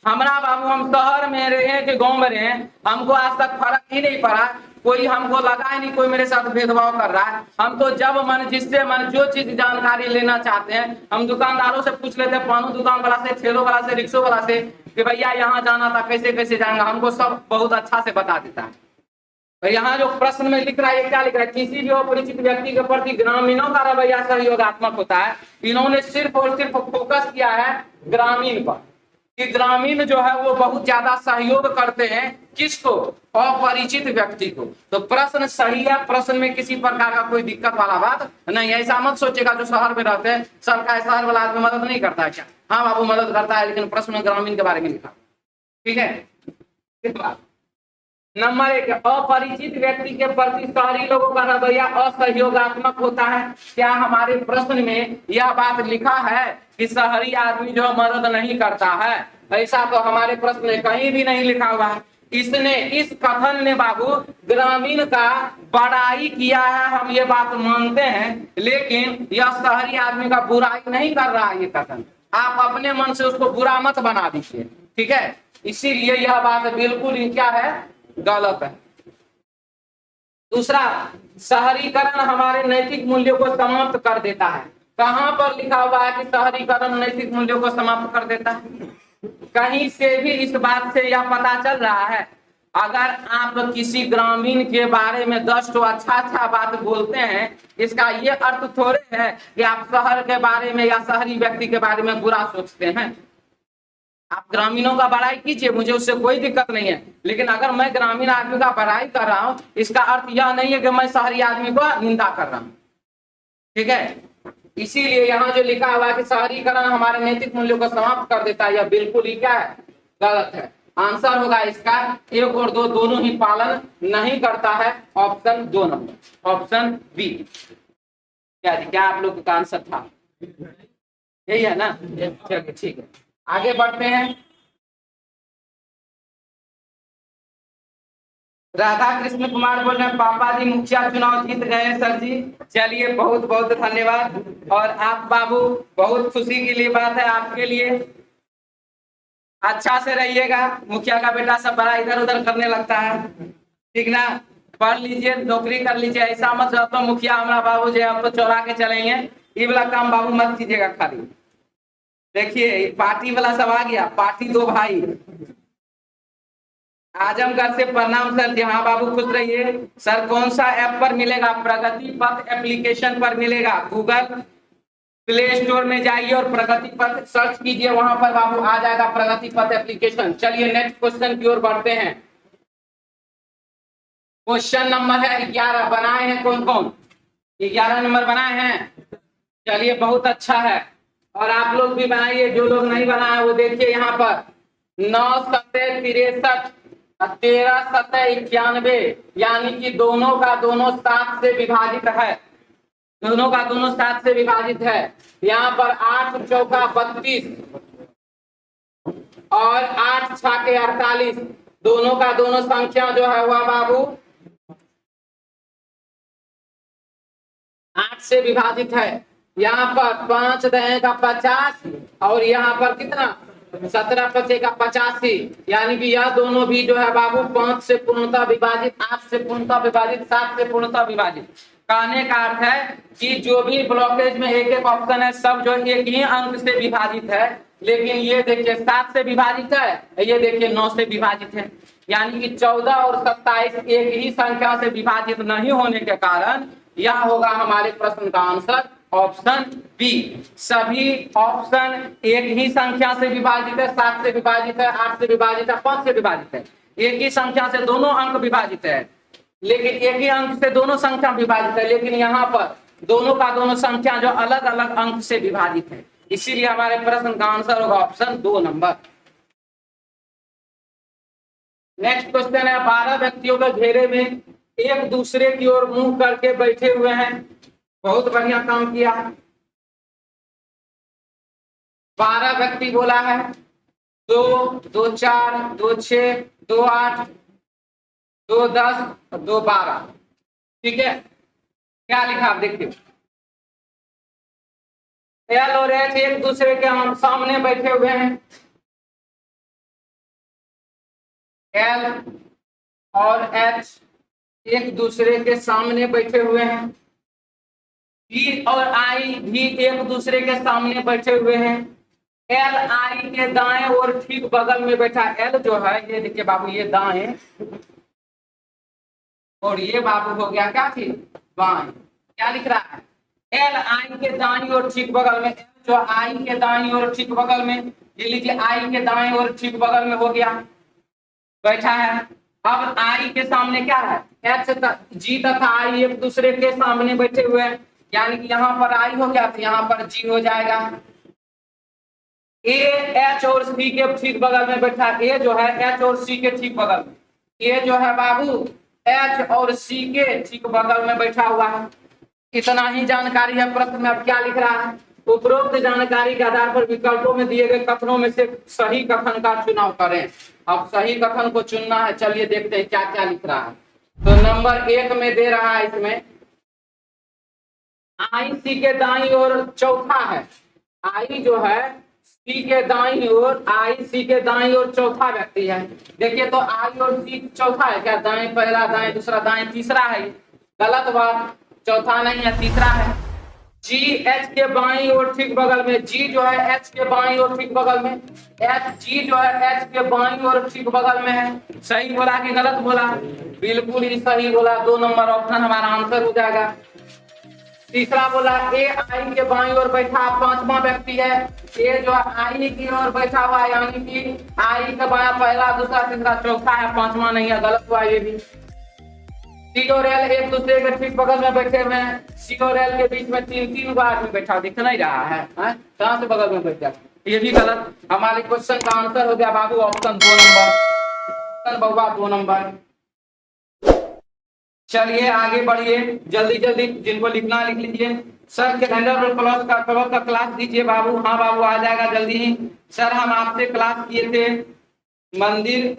हमारा बाबू हम शहर में रहे कि गांव में रहे, हमको आज तक फर्क ही नहीं पड़ा, कोई हमको लगा ही नहीं कोई मेरे साथ भेदभाव कर रहा है। हम तो जब मन जिससे मन जो चीज जानकारी लेना चाहते हैं हम दुकानदारों से पूछ लेते हैं, पानू दुकान वाला से, ठेलों वाला से, रिक्शो वाला से कि भैया यहाँ जाना था कैसे कैसे जाएंगे, हमको सब बहुत अच्छा से बता देता है। तो यहाँ जो प्रश्न में लिख रहा है क्या लिख रहा है? किसी भी अपरिचित व्यक्ति के प्रति ग्रामीणों का रवैया सहयोगात्मक होता है। इन्होंने सिर्फ और सिर्फ फोकस किया है ग्रामीण पर, कि ग्रामीण जो है वो बहुत ज्यादा सहयोग करते हैं किसको? अपरिचित व्यक्ति को। तो प्रश्न सही है, प्रश्न में किसी प्रकार का कोई दिक्कत वाला बात नहीं। ऐसा मत सोचेगा जो शहर में रहते हैं सरकार शहर वाला आदमी मदद नहीं करता है क्या? हाँ बाबू मदद करता है, लेकिन प्रश्न में ग्रामीण के बारे में लिखा। ठीक है नंबर 1, अपरिचित व्यक्ति के प्रति शहरी लोगों का रवैया असहयोगात्मक होता है। क्या हमारे प्रश्न में यह बात लिखा है कि शहरी आदमी जो मदद नहीं करता है? ऐसा तो हमारे प्रश्न में कहीं भी नहीं लिखा हुआ है। इसने इस कथन ने बाबू ग्रामीण का बड़ाई किया है, हम ये बात मानते हैं, लेकिन यह शहरी आदमी का बुराई नहीं कर रहा है। ये कथन आप अपने मन से उसको बुरा मत बना दीजिए। ठीक है इसीलिए यह बात बिल्कुल ही क्या है? गलत है। दूसरा, शहरीकरण हमारे नैतिक मूल्यों को समाप्त कर देता है। कहां पर लिखा हुआ है कि शहरीकरण नैतिक मूल्यों को समाप्त कर देता है? कहीं से भी इस बात से यह पता चल रहा है? अगर आप किसी ग्रामीण के बारे में 10 तो अच्छा बात बोलते हैं, इसका ये अर्थ थोड़े है कि आप शहर के बारे में या शहरी व्यक्ति के बारे में बुरा सोचते हैं। आप ग्रामीणों का बड़ाई कीजिए, मुझे उससे कोई दिक्कत नहीं है, लेकिन अगर मैं ग्रामीण आदमी का बड़ाई कर रहा हूं इसका अर्थ यह नहीं है कि मैं शहरी आदमी को निंदा कर रहा हूं। ठीक है इसीलिए यहाँ जो लिखा हुआ है कि शहरीकरण हमारे नैतिक मूल्यों को समाप्त कर देता है, यह बिल्कुल ही क्या है? गलत है। आंसर होगा इसका 1 और 2 दोनों ही पालन नहीं करता है। Option 2 number, option B. क्या आप लोग का आंसर था? यही है ना? चलिए ठीक है आगे बढ़ते हैं। राधा कृष्ण कुमार बोल रहे हैं पापा जी मुखिया चुनाव जीत गए सर जी। चलिए बहुत बहुत धन्यवाद। और आप बाबू बहुत खुशी की लिए बात है आपके लिए, अच्छा से रहिएगा। मुखिया का बेटा सब बड़ा इधर उधर करने लगता है, ठीक ना? पढ़ लीजिए, नौकरी कर लीजिए, ऐसा मत तो मुखिया हमारा बाबू जी अब तो चौरा के चलेंगे, ये वाला काम बाबू मत कीजिएगा। खाली देखिए पार्टी वाला सब आ गया, पार्टी 2 भाई। आजमगढ़ से प्रणाम सर जी। हाँ बाबू खुश रहिए। सर कौन सा ऐप पर मिलेगा? प्रगति पथ एप्लीकेशन पर मिलेगा। गूगल प्ले स्टोर में जाइए और प्रगति पथ सर्च कीजिए, वहां पर बाबू आ जाएगा प्रगति पथ एप्लीकेशन। चलिए नेक्स्ट क्वेश्चन की ओर बढ़ते हैं। क्वेश्चन नंबर है 11। बनाए हैं कौन कौन? 11 नंबर बनाए हैं। चलिए बहुत अच्छा है, और आप लोग भी बनाइए, जो लोग नहीं बनाए वो देखिए यहाँ पर 9 सतह 63 13 सतह 91, यानी कि दोनों का दोनों 7 से विभाजित है। दोनों का दोनों 7 से विभाजित है। यहाँ पर 8 चौका 32 और 8 छाके 48, दोनों का दोनों संख्या जो है वह बाबू 8 से विभाजित है। यहाँ पर 5 दहे का 50 और यहाँ पर कितना 17 पचे का 85, यानी कि यह दोनों भी जो है बाबू 5 से पूर्णतः विभाजित, 8 से पूर्णतः विभाजित, 7 से पूर्णतः विभाजित। कहने का अर्थ है कि जो भी ब्लॉकेज में एक एक ऑप्शन है सब जो एक ही अंक से विभाजित है, लेकिन ये देखिए 7 से विभाजित है, ये देखिए 9 से विभाजित है, यानी कि 14 और 27 एक ही संख्या से विभाजित नहीं होने के कारण यह होगा हमारे प्रश्न का आंसर ऑप्शन बी। सभी ऑप्शन एक ही संख्या से विभाजित है, 7 से विभाजित है, 8 से विभाजित है, 5 से विभाजित है। एक ही संख्या से दोनों अंक विभाजित है, लेकिन एक ही अंक से दोनों संख्या विभाजित है, लेकिन यहाँ पर दोनों का दोनों संख्या जो अलग अलग अंक से विभाजित है, इसीलिए हमारे प्रश्न का आंसर होगा ऑप्शन 2 नंबर। नेक्स्ट क्वेश्चन है 12 व्यक्तियों के घेरे में एक दूसरे की ओर मुंह करके बैठे हुए हैं। बहुत बढ़िया काम किया। 12 व्यक्ति बोला है, 2, 2, 4, 2, 6, 2, 8, 2, 10, 2, 12। ठीक है, क्या लिखा आप देखिए। एल और एच एक दूसरे के हम सामने बैठे हुए हैं। एल और एच एक दूसरे के सामने बैठे हुए हैं। बी और आई भी एक दूसरे के सामने बैठे हुए हैं। एल आई के दाएं और ठीक बगल में बैठा। एल जो है ये देखिए बाबू, ये दाएं और ये बाबू हो गया क्या थी बाएं। क्या लिख रहा है, एल आई के दाएं और ठीक बगल में, जो आई के दाएं और ठीक बगल में, ये लीजिए आई के दाएं और ठीक बगल में हो गया, बैठा है। अब आई के सामने क्या है, एच जी तथा आई एक दूसरे के सामने बैठे हुए हैं, यानी कि यहाँ पर आई हो गया तो यहाँ पर जी हो जाएगा। ए एच और सी के ठीक बगल में बैठा, ए जो है एच और सी के ठीक बगल में, ए जो है बाबू एच और सी के ठीक बगल में बैठा हुआ है। इतना ही जानकारी है प्रश्न में। अब क्या लिख रहा है, उपरोक्त जानकारी के आधार पर विकल्पों में दिए गए कथनों में से सही कथन का चुनाव करें। अब सही कथन को चुनना है, चलिए देखते हैं क्या क्या लिख रहा है। तो नंबर 1 में दे रहा है, इसमें आई सी के दाईं ओर चौथा है। आई जो है सी के दाईं ओर, आई सी के दाईं ओर चौथा व्यक्ति है। देखिए तो आई और सी चौथा है क्या, दाएं पहला, दाएं दूसरा, दाएं तीसरा है। गलत बात, चौथा नहीं है, तीसरा है। जी एच के बाईं ओर ठीक बगल में, जी जो है एच के बाईं ओर ठीक बगल में, एच जी जो है एच के बाईं ओर ठीक बगल में है। सही बोला कि गलत बोला, बिल्कुल ही सही बोला। 2 नंबर ऑप्शन हमारा आंसर हो जाएगा। तीसरा बोला ए आई के बाईं ओर बैठा 5वां व्यक्ति है। ए जो है आई की ओर बैठा हुआ, यानी कि आई का बाया पहला, दूसरा, तीसरा, चौथा है, 5वां नहीं है, गलत हुआ ये भी। सी और एल एक दूसरे के ठीक बगल में बैठे हुए हैं। सी और एल के बीच में 3 बार आदमी बैठा दिख नहीं रहा है, कहां से बगल में बैठ जाए, ये भी गलत। हमारे क्वेश्चन का आंसर हो गया बाबू ऑप्शन 2 नंबर, ऑप्शन बउआ 2 नंबर। चलिए आगे बढ़िए, जल्दी जल्दी जिनको लिखना लिख लीजिए। सर कैलेंडर और क्लॉक का क्लास दीजिए बाबू। हाँ बाबू आ जाएगा जल्दी ही। सर हम आपसे क्लास किए थे मंदिर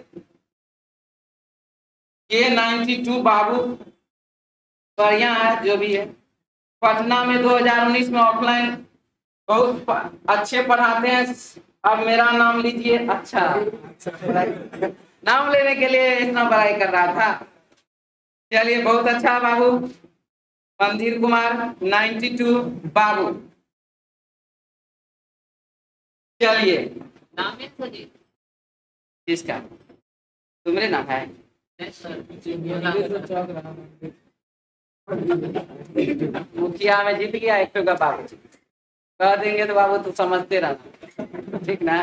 A92 बाबू, बढ़िया है जो भी है। पटना में 2019 में ऑफलाइन बहुत अच्छे पढ़ाते हैं। अब मेरा नाम लीजिए। अच्छा नाम लेने के लिए इतना पढ़ाई कर रहा था। चलिए बहुत अच्छा बाबू, मंदिर कुमार 92 बाबू। चलिए नाम है किसका, तुम्हारे नाम है? मुखिया में जीत गया 1 का बाबू, कह देंगे तो बाबू तू समझते रहना, ठीक ना।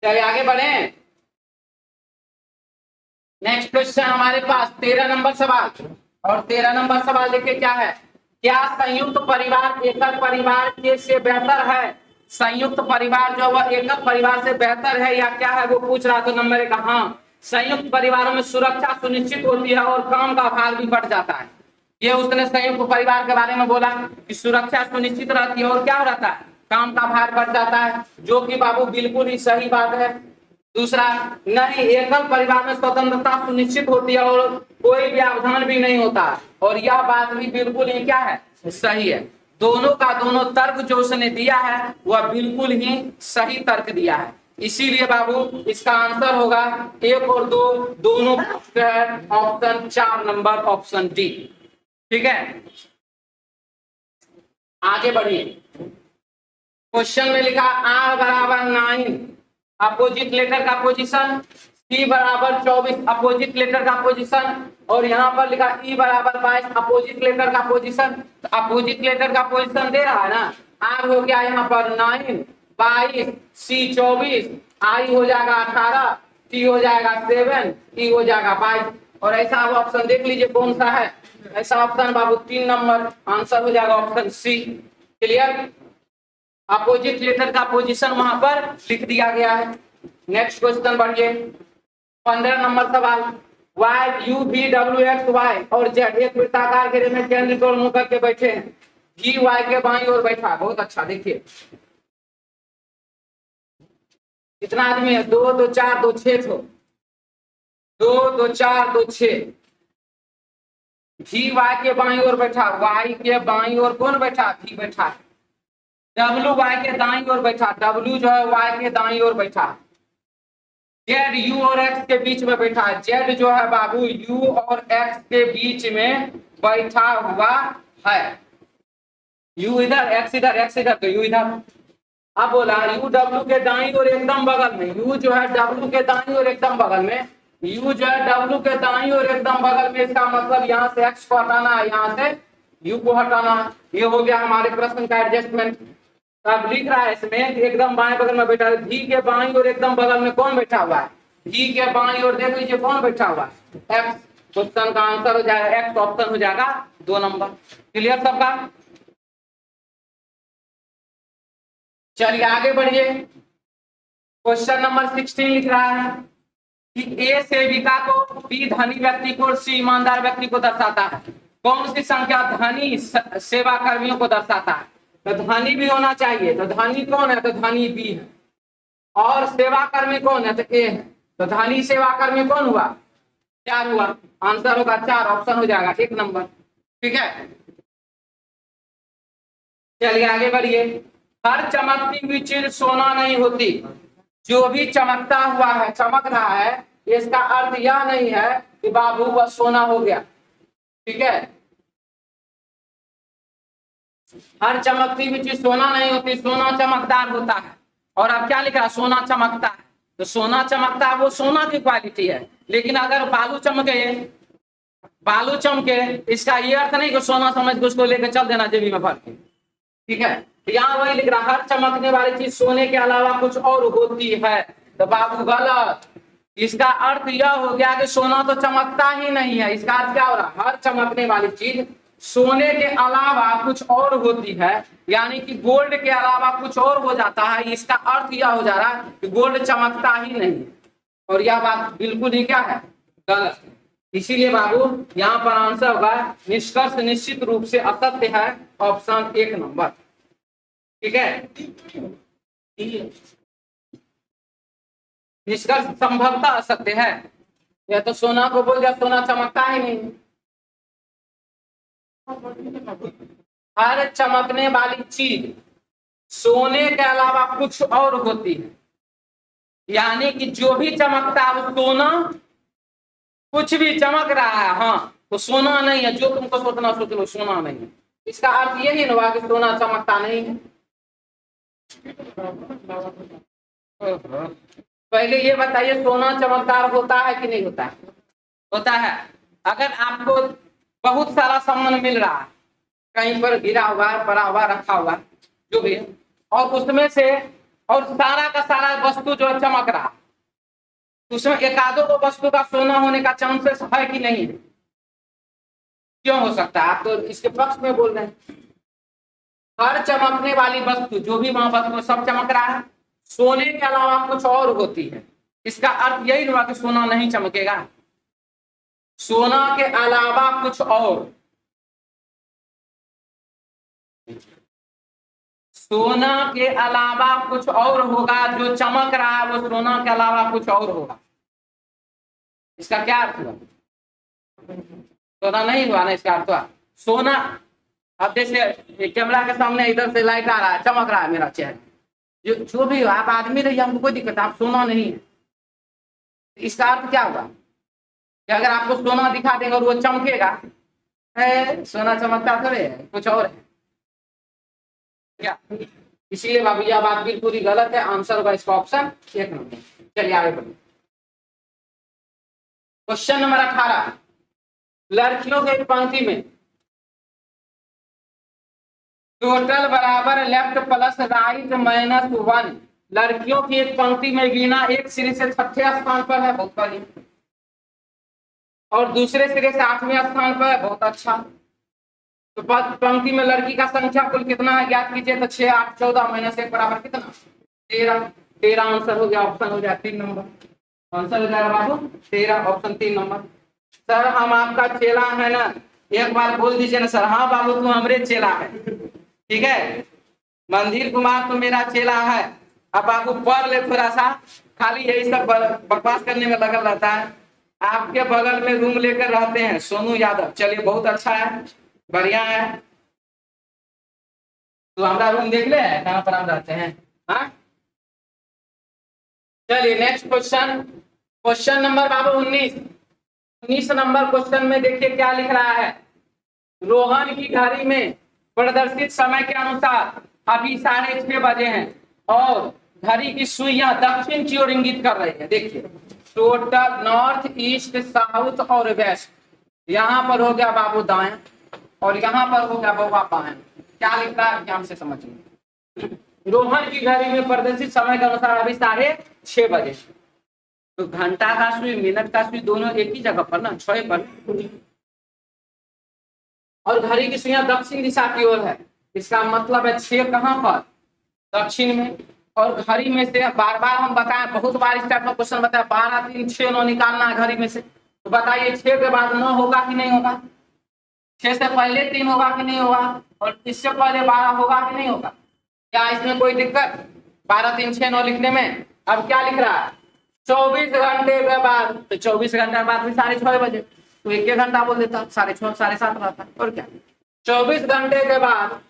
चलिए आगे बढ़े। नेक्स्ट क्वेश्चन हमारे पास 13 नंबर सवाल, और 13 नंबर सवाल देखिए क्या है। क्या संयुक्त परिवार एकल परिवार के से बेहतर है? संयुक्त परिवार जो वह एकल परिवार से बेहतर है या क्या है वो पूछ रहा। तो नंबर 1 हाँ, संयुक्त परिवारों में सुरक्षा सुनिश्चित होती है और काम का भार भी बढ़ जाता है। ये उसने संयुक्त परिवार के बारे में बोला कि सुरक्षा सुनिश्चित रहती है और क्या रहता है, काम का भार बढ़ जाता है, जो कि बाबू बिल्कुल ही सही बात है। दूसरा, नहीं, एकल परिवार में स्वतंत्रता सुनिश्चित होती है और कोई व्यवधान भी नहीं होता, और यह बात भी बिल्कुल ही क्या है, सही है। दोनों का दोनों तर्क जो उसने दिया है वह बिल्कुल ही सही तर्क दिया है। इसीलिए बाबू इसका आंसर होगा 1 और 2 दोनों ऑप्शन 4 नंबर, ऑप्शन डी। ठीक है, आगे बढ़िए। क्वेश्चन में लिखा R बराबर 9 अपोजिट लेटर का पोजीशन, C बराबर 24 अपोजिट लेटर का पोजीशन, और यहाँ पर लिखा E बराबर 22 अपोजिट लेटर का पोजीशन। तो अपोजिट लेटर का पोजीशन दे रहा है ना, R हो गया यहाँ पर 9, 22, C 24, I हो जाएगा 18, T हो जाएगा 7, E हो जाएगा 22। और ऐसा आप ऑप्शन देख लीजिए कौन सा है, ऐसा ऑप्शन बाबू 3 नंबर, आंसर हो जाएगा option C. Clear, opposite letter का पोजीशन वहां पर लिख दिया गया है। नेक्स्ट क्वेश्चन बढ़िए, 15 नंबर सवाल। Y U V W X Y और जेड एक वृत्ताकार घेरे में केंद्र की ओर मुंह करके बैठे हैं, जी वाई के बाईं ओर बैठा। बहुत अच्छा, देखिए कितना आदमी है, 2 2 4 2 6 2 2 4 2 6। जी वाई के बाईं ओर बैठा, वाई के बाईं ओर कौन बैठा, भी बैठा। डब्ल्यू वाई के दाईं ओर बैठा, डब्ल्यू जो है वाई के दाईं ओर बैठा। जेड यू और एक्स के बीच में बैठा है, जेड जो है बाबू यू और एक्स के बीच में बैठा हुआ है। यू इधर, एक्स इधर, एक्स इधर, तो यू इधर। अब बोला यू डब्ल्यू के दाईं ओर एकदम बगल में, यू जो है डब्ल्यू के दाईं ओर एकदम बगल में, यू जो है डब्ल्यू के दाईं ओर एकदम बगल में। इसका मतलब यहाँ से एक्स को हटाना है, यहाँ से यू को हटाना है। ये हो गया हमारे प्रश्न का एडजस्टमेंट। अब लिख रहा है इसमें एकदम बाएं बगल में बैठा है, भी के बाईं ओर एकदम बगल में कौन बैठा हुआ है, भी के बाईं ओर देख लीजिए कौन बैठा हुआ है, एक्स। क्वेश्चन का आंसर हो जाएगा एक्स, ऑप्शन हो जाएगा 2 नंबर। क्लियर सबका, चलिए आगे बढ़िए। क्वेश्चन नंबर 16 लिख रहा है कि ए सेविका को, बी धनी व्यक्ति को, सी ईमानदार व्यक्ति को दर्शाता है। कौन सी संख्या धनी सेवा कर्मियों को दर्शाता है? तो धनी भी होना चाहिए, तो धनी कौन है, तो धनी बी है। और सेवा कर्मी कौन है, तो ए है। तो धनी सेवा कर्मी कौन हुआ, 4 हुआ। आंसर होगा 4, ऑप्शन हो जाएगा 1 नंबर। ठीक है, चलिए आगे बढ़िए। हर चमकती हुई चीज सोना नहीं होती। जो भी चमकता हुआ है, चमक रहा है, इसका अर्थ यह नहीं है कि बाबू वह सोना हो गया। ठीक है, हर चमकती हुई चीज सोना नहीं होती, सोना चमकदार होता है। और अब क्या लिखा, सोना चमकता है, तो सोना चमकता है वो सोना की क्वालिटी है। लेकिन अगर बालू चमके, बालू चमके, इसका ये अर्थ नहीं कि सोना समझ के उसको लेकर चल देना जेबी में भर के। ठीक है, तो यहाँ वही लिख रहा, हर चमकने वाली चीज सोने के अलावा कुछ और होती है। तो बाबू गलत, इसका अर्थ यह हो गया कि सोना तो चमकता ही नहीं है। इसका अर्थ क्या हो रहा, हर चमकने वाली चीज सोने के अलावा कुछ और होती है, यानी कि गोल्ड के अलावा कुछ और हो जाता है। इसका अर्थ यह हो जा रहा है कि गोल्ड चमकता ही नहीं, और यह बात बिल्कुल ही क्या है, गलत है। इसीलिए बाबू यहाँ पर आंसर होगा, निष्कर्ष निश्चित रूप से असत्य है, ऑप्शन 1 नंबर। ठीक है, निष्कर्ष संभवतः असत्य है। यह तो सोना को बोल दिया, सोना चमकता ही नहीं। हर चमकने वाली चीज सोने के अलावा कुछ और होती है, यानी कि जो भी चमकता है वो सोना, कुछ भी चमक रहा है हाँ, तो सोना नहीं है। जो तुमको सोचना सोच लो, सोना नहीं है। इसका अर्थ यही ना कि सोना चमकता नहीं है। पहले ये बताइए, सोना चमकदार होता है कि नहीं होता है? होता है। अगर आपको बहुत सारा सामान मिल रहा है, कहीं पर गिरा हुआ है, पड़ा हुआ, रखा हुआ, जो भी है, और उसमें से और सारा का सारा वस्तु जो है चमक रहा, उसमें एक आधो को वस्तु का सोना होने का चांसेस है कि नहीं है? क्यों हो सकता है? आप तो इसके पक्ष में बोल रहे हैं। हर चमकने वाली वस्तु, जो भी वहां वस्तु सब चमक रहा है, सोने के अलावा कुछ और होती है। इसका अर्थ यही हुआ कि सोना नहीं चमकेगा। सोना के अलावा कुछ और, सोना के अलावा कुछ और होगा, जो चमक रहा है वो सोना के अलावा कुछ और होगा। इसका क्या अर्थ हुआ? सोना नहीं हुआ ना, इसका अर्थ हुआ सोना। अब जैसे कैमरा के सामने इधर से लाइट आ रहा है, चमक रहा है मेरा चेहरा, जो भी हो, आप आदमी रहिए, हमको कोई दिक्कत है, आप सोना नहीं है। इसका अर्थ क्या होगा कि अगर आपको सोना दिखा देगा और वो चमकेगा, सोना चमकता थोड़े है, कुछ और है क्या? इसीलिए बाबू यह बात बिल्कुल ही गलत है। आंसर होगा इसका ऑप्शन 1 नंबर। चलिए आगे बढ़िए। क्वेश्चन नंबर 18, लड़कियों के एक पंक्ति में टोटल बराबर लेफ्ट प्लस राइट माइनस 1। लड़कियों की एक पंक्ति में गिना एक सिरे से 6ठे स्थान पर है, बहुत बढ़िया, और दूसरे सिरे से 8वें स्थान पर है, बहुत अच्छा। तो पंक्ति में लड़की का संख्या कुल कितना है ज्ञात कीजिए। तो 6 8 14 माइनस 1 बराबर कितना? 13। 13 आंसर हो गया, ऑप्शन हो जाए 3 नंबर। आंसर हो जाएगा बाबू 13, ऑप्शन 3 नंबर। सर हम आपका चेला है ना, एक बार बोल दीजिए ना सर। हाँ बाबू तू हमरे चेला है, ठीक है। मंदिर कुमार तो मेरा चेला है। अब बाबू पढ़ ले थोड़ा सा, खाली यही सब बकवास करने में लगल रहता है। आपके बगल में रूम लेकर रहते हैं सोनू यादव, चलिए बहुत अच्छा है, बढ़िया है। तो हमारा रूम देख ले कहाँ पर हम रहते हैं। हाँ चलिए नेक्स्ट क्वेश्चन, क्वेश्चन नंबर बाबू 19 नंबर क्वेश्चन में देखिए क्या लिख रहा है। रोहन की घड़ी में प्रदर्शित समय के अनुसार अभी 6:30 बजे हैं और घड़ी की सुइयां दक्षिण की ओर इंगित कर रही है। देखिए टोटल नॉर्थ ईस्ट साउथ और वेस्ट, यहाँ पर हो गया बाबू दाएं और यहाँ पर हो गया बाबा बाएं। क्या लिख रहा है ध्यान से समझिए। रोहन की घड़ी में प्रदर्शित समय के अनुसार अभी 6:30 बजे। तो घंटा का सुई मिनट का सुई दोनों एक ही जगह पर ना, 6 पर, और घड़ी की सुइयां दक्षिण दिशा की ओर है। इसका मतलब है 6 कहाँ पर? दक्षिण में। और घड़ी में से बार बार हम बताएं, बहुत बार इस टाइप का क्वेश्चन बताया, 12 3 6 9 निकालना है घड़ी में से। तो बताइए 6 के बाद 9 होगा कि नहीं होगा? 6 से पहले 3 होगा कि नहीं होगा? और इससे पहले 12 होगा कि नहीं होगा? क्या इसमें कोई दिक्कत? 12 3 6 9 लिखने में। अब क्या लिख रहा है? 24 घंटे के बाद, तो 24 घंटे के बाद भी 6:30 बजे, तो 1 घंटा बोल देता, 6:30 7:30 रहता, और क्या। 24 घंटे के बाद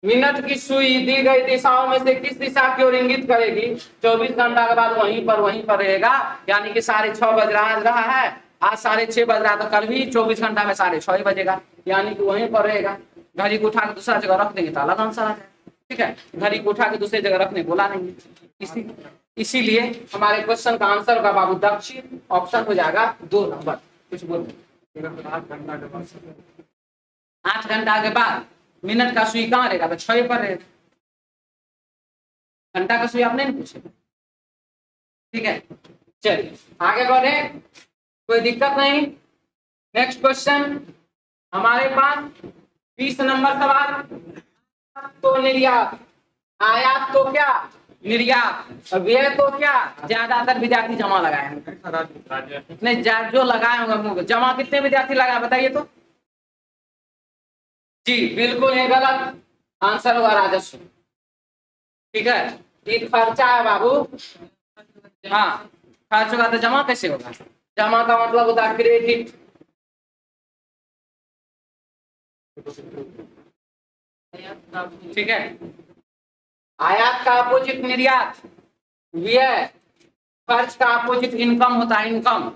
मिनट की सुई दी गई दिशाओं में से किस दिशा की ओर इंगित करेगी? 24 घंटा के बाद वहीं पर रहेगा, यानी कि 6:30 बज रहा है, आज 6:30 बज रहा, तो कल भी 24 घंटा में 6:30 बजेगा, यानी कि वहीं पर रहेगा। घड़ी को उठा के दूसरा जगह रख देंगे तो अलग आंसर आ जाएगा, ठीक है। घड़ी को उठा के दूसरी जगह रखने बोला नहीं, इसीलिए हमारे क्वेश्चन का आंसर होगा बाबू दक्षिण, ऑप्शन हो जाएगा 2 नंबर। कुछ बोलते 8 घंटा के बाद मिनट का सुई कहाँ रहेगा? 6 पर रहेगा। घंटा का सुई आपने नहीं पूछे, ठीक है। चलिए आगे बढ़े, कोई दिक्कत नहीं। नेक्स्ट क्वेश्चन हमारे पास 20 नंबर सवाल। तो निर्यात, आयात तो क्या? निर्यात, व्यय तो क्या? ज्यादातर विद्यार्थी जमा लगाए हैं, नहीं जो लगाए होंगे जमा कितने विद्यार्थी लगाए बताइए तो? जी बिल्कुल है गलत, आंसर होगा राजस्व, ठीक है। ये खर्चा है बाबू, हाँ खर्च होगा तो जमा कैसे होगा? जमा का मतलब होता है क्रेडिट, ठीक है। आयात का अपोजिट निर्यात, व्यय, खर्च का अपोजिट इनकम होता है, इनकम,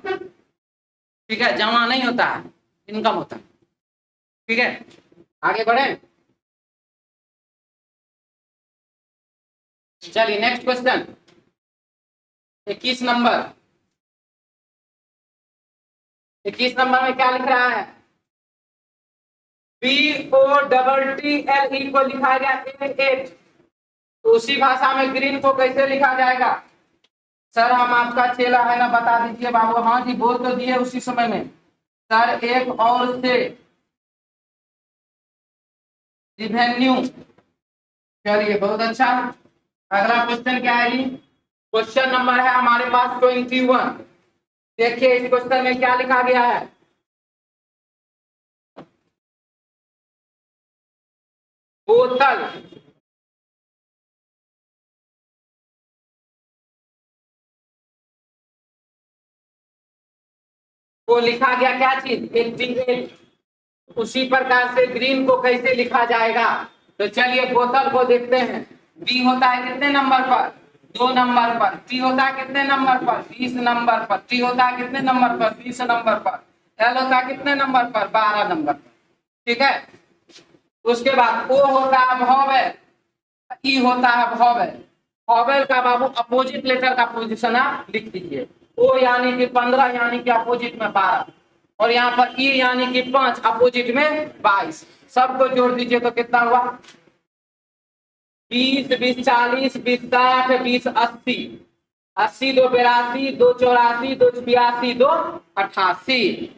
ठीक है। जमा नहीं होता है, इनकम होता है, ठीक है। आगे बढ़े, चलिए नेक्स्ट क्वेश्चन 21 नंबर। 21 नंबर में क्या लिख रहा है? BOTTLE को लिखा गया 8। तो उसी भाषा में ग्रीन को कैसे लिखा जाएगा? सर हम आपका चेला है ना, बता दीजिए बाबू। हाँ जी बोल तो दिए उसी समय में। सर एक और से रिवेन्यू, चलिए बहुत अच्छा। अगला क्वेश्चन क्या है? क्वेश्चन नंबर है हमारे पास 21। देखिए इस क्वेश्चन में क्या लिखा गया है। बोतल, को लिखा गया क्या चीज, एल। उसी प्रकार से ग्रीन को कैसे लिखा जाएगा, तो चलिए बोतल को देखते हैं। बी होता है कितने नंबर पर, 2 नंबर पर। टी होता है कितने नंबर पर, 20 नंबर पर। टी होता है कितने नंबर पर, 20 नंबर पर। एल होता है कितने नंबर पर, 12 नंबर पर। ठीक है, उसके बाद ओ होता है वोवेल, ई होता है वोवेल। वोवेल का बाबू अपोजिट लेटर का पोजीशन आप लिख दीजिए। ओ यानी कि 15, यानी कि अपोजिट में 12, और यहाँ पर ई यानी कि 5, अपोजिट में 22। सबको जोड़ दीजिए तो कितना हुआ, 20, 20 40, 20 60, 20 80, 80 2 82, 2 84, 2 82, 2 88।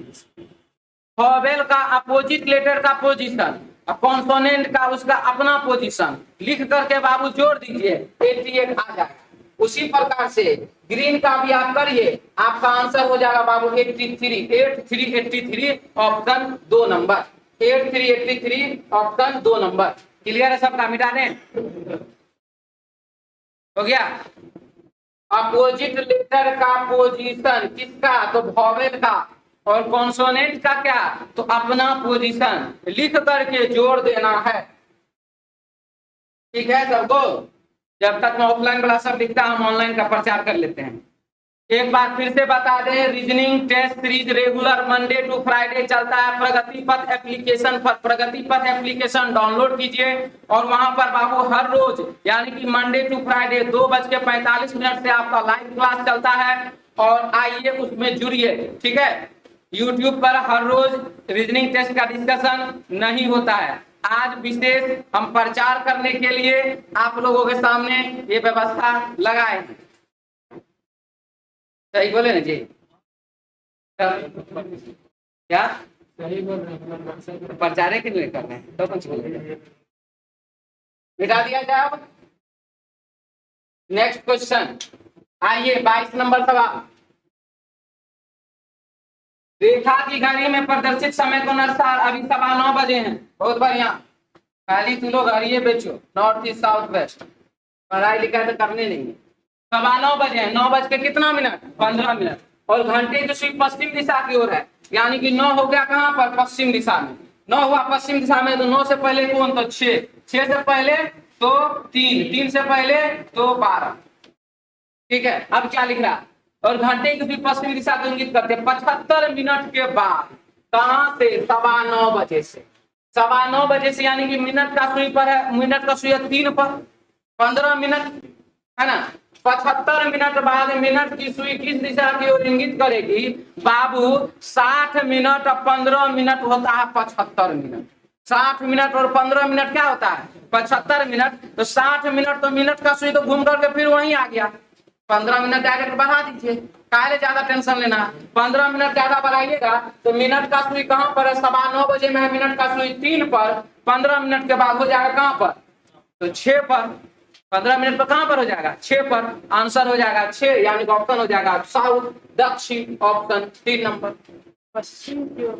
वोवेल का अपोजिट लेटर का पोजीशन, कॉन्सोनेंट का उसका अपना पोजीशन लिख करके बाबू जोड़ दीजिए, 88 आ जाएगा। उसी प्रकार से ग्रीन का भी आप करिए, आपका आंसर हो जाएगा बाबू 83, 8383, option 2 number, 8383, option 2 number. Clear है सबका, मिटा दें, हो गया। अपोजिट लेटर का पोजीशन किसका, तो वोवेल का, और कॉन्सोनेंट का क्या, तो अपना पोजीशन लिख करके जोड़ देना है। ठीक है सबको, जब तक मैं ऑफलाइन क्लास सब लिखता हम ऑनलाइन का प्रचार कर लेते हैं। एक बार फिर से बता दें, reasoning test series regular Monday to Friday चलता है प्रगति पथ एप्लीकेशन पर। प्रगति पथ एप्लीकेशन डाउनलोड कीजिए और वहां पर बाबू हर रोज यानी कि मंडे टू फ्राइडे 2:45 से आपका लाइव क्लास चलता है, और आइए उसमें जुड़िए। ठीक है, यूट्यूब पर हर रोज रीजनिंग टेस्ट का डिस्कशन नहीं होता है। आज विशेष हम प्रचार करने के लिए आप लोगों के सामने ये व्यवस्था लगाए हैं। सही बोले ना जी, क्या सही बोल रहे हैं, प्रचार के लिए कर रहे हैं तो कुछ बोले, मिटा दिया जाए। नेक्स्ट क्वेश्चन, आइए 22 नंबर सवाल। रेखा की घड़ी में प्रदर्शित समय के अनुसार अभी 9:15 बजे हैं। बहुत बढ़िया, खाली तू लोग घड़िए बेचो, नॉर्थ ईस्ट साउथ वेस्ट, पढ़ाई लिखाई तो करने नहीं है। 9:15 बजे हैं, 9 बज के कितना मिनट, 15 मिनट, और घंटे की सुई पश्चिम दिशा की ओर है, यानी कि 9 हो गया कहाँ पर, पश्चिम दिशा में। 9 हुआ पश्चिम दिशा में, तो 9 से पहले कौन, तो 6, 6 से पहले तो 3, 3 से पहले तो 12। ठीक है, अब क्या लिख रहा है, और घंटे की पश्चिमी दिशा को इंगित करते हैं। 75 मिनट के बाद, कहां से, 9:15 बजे से। 9:15 बजे से यानी कि मिनट का सुई पर है, मिनट का सुई है 3 पर, 15 मिनट है ना। 75 मिनट बाद मिनट की सुई किस दिशा की ओर इंगित करेगी बाबू, 60 मिनट और 15 मिनट होता है 75 मिनट। 60 मिनट और 15 मिनट क्या होता है, 75 मिनट। तो 60 मिनट तो मिनट का सुई तो घूम करके फिर वहीं आ गया, 15 मिनट डायरेक्ट बढ़ा दीजिए, काहे ज्यादा टेंशन लेना। 15 मिनट ज्यादा बढ़ाइएगा तो मिनट का सुई कहां पर है, 9:15 बजे में है, मिनट का सुई 3 पर, 15 मिनट के बाद हो जाएगा कहां पर, तो 6 पर। 15 मिनट पर कहां पर हो जाएगा, 6 पर। आंसर हो जाएगा 6, यानी कि ऑप्शन हो जाएगा साउथ, दक्षिण, ऑप्शन 3 नंबर। पश्चिम की ओर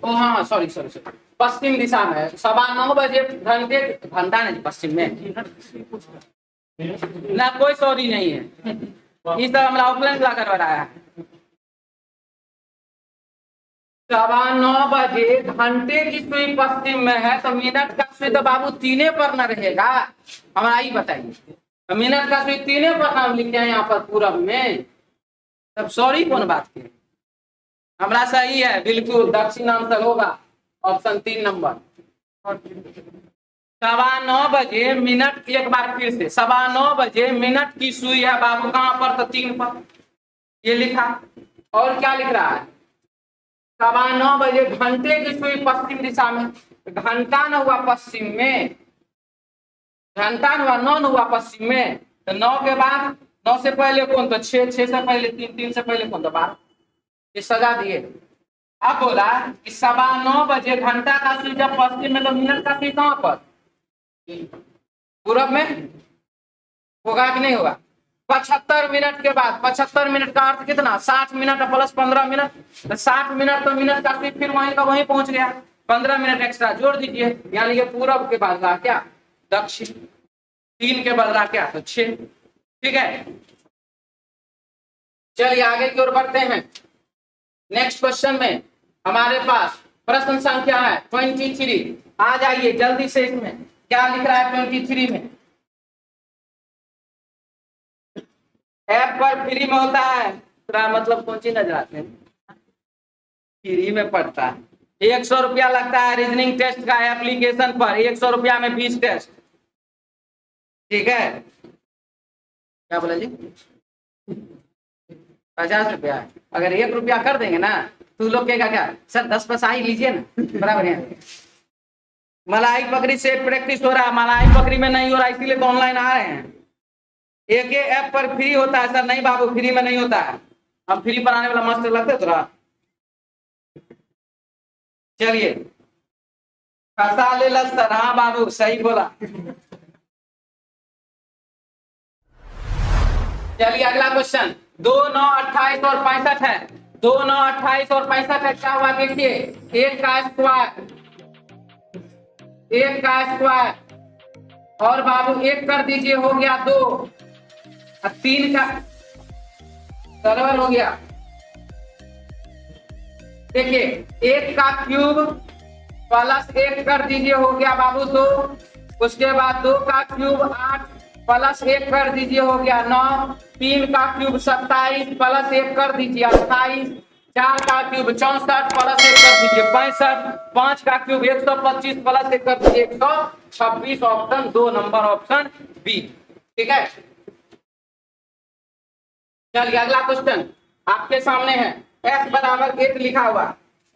ओ हाँ, सॉरी, पश्चिम दिशा में 9:15 बजे, घंटा नहीं, पश्चिम में ना, कोई सॉरी नहीं है, इस तरह हमारा ऑफलाइन ला करवा रहा है। 9:15 बजे घंटे की सुई पश्चिम में है, तो मिनट का सुई तो बाबू 3 पर न रहेगा, हमारा ही बताइए, मिनट का सुई 3 पर नाम लिखे हैं यहाँ पर पूरब में, तब सॉरी कौन बात की, हमारा सही है बिल्कुल, दक्षिण आंसर होगा, ऑप्शन 3 नंबर। 9:15 बजे मिनट, एक बार फिर से 9:15 बजे मिनट की सुई है बाबू कहां पर, तो 3 पर, ये लिखा। और क्या लिख रहा है, 9:15 बजे घंटे की सुई पश्चिम दिशा में, घंटा न हुआ पश्चिम में, घंटा न हुआ, 9 न हुआ पश्चिम में, तो 9 के बाद, 9 से पहले कौन, तो 6, 6 से पहले 3, 3 से पहले कौन, तो 12। ये सजा दिए। अब बोला कि 9:15 बजे घंटा का सुई जब पश्चिम में, तो मिनट का सुई कहां पर, पूरब में होगा कि नहीं होगा, 75 मिनट के बाद, 75 मिनट का अर्थ कितना, 60 मिनट प्लस 15 मिनट, 60 मिनट तो मिनट का फिर वहीं का वहीं पहुंच गया, 15 मिनट एक्स्ट्रा जोड़ दीजिए, यानी कि पूरब के बाद रहा क्या, दक्षिण, 3 के बाद रहा क्या, तो 6। ठीक है, चलिए आगे की ओर बढ़ते हैं। नेक्स्ट क्वेश्चन में हमारे पास प्रश्न संख्या है 23। आ जाइए जल्दी से, इसमें क्या लिख रहा है 23 में, ऐप पर फ्री में होता है, मतलब कौन सी नजर आते हैं, फ्री में पड़ता है, 100 रुपया लगता है रीजनिंग टेस्ट का एप्लीकेशन पर, 100 रुपया में 20 टेस्ट। ठीक है, क्या बोला जी, 50 रुपया, अगर 1 रुपया कर देंगे ना तो लोग कहेगा क्या, सर 10 पैसा ही लीजिए ना, बराबर है। मलाई पकड़ी से प्रैक्टिस हो रहा है, मलाई पकड़ी में नहीं हो रहा, इसीलिए तो ऑनलाइन आ रहे हैं। एक ऐप पर फ्री होता है, सर नहीं बाबू फ्री में नहीं होता है, हम फ्री पर आने वाला मास्टर लगते है थोड़ा। चलिए फंसा ले सर, हाँ बाबू सही बोला। चलिए अगला क्वेश्चन, 2, 9, 28 और 65 है, 2, 9, 28 और 65 है, क्या हुआ देखिए, 1 का स्क्वायर, 1 का स्क्वायर, और बाबू 1 कर दीजिए, हो गया 2, 3 का बराबर हो गया। देखिए 1 का क्यूब प्लस 1 कर दीजिए, हो गया बाबू 2, उसके बाद 2 का क्यूब 8 प्लस 1 कर दीजिए, हो गया 9, 3 का क्यूब 27 प्लस 1 कर दीजिए 28, 4 का क्यूब 64 प्लस 1 कर दीजिए 65, 5 का क्यूब 125 प्लस 1 कर दीजिए 126, ऑप्शन 2 नंबर, ऑप्शन बी। ठीक है, चलिए अगला क्वेश्चन आपके सामने है, s बराबर 8 लिखा हुआ,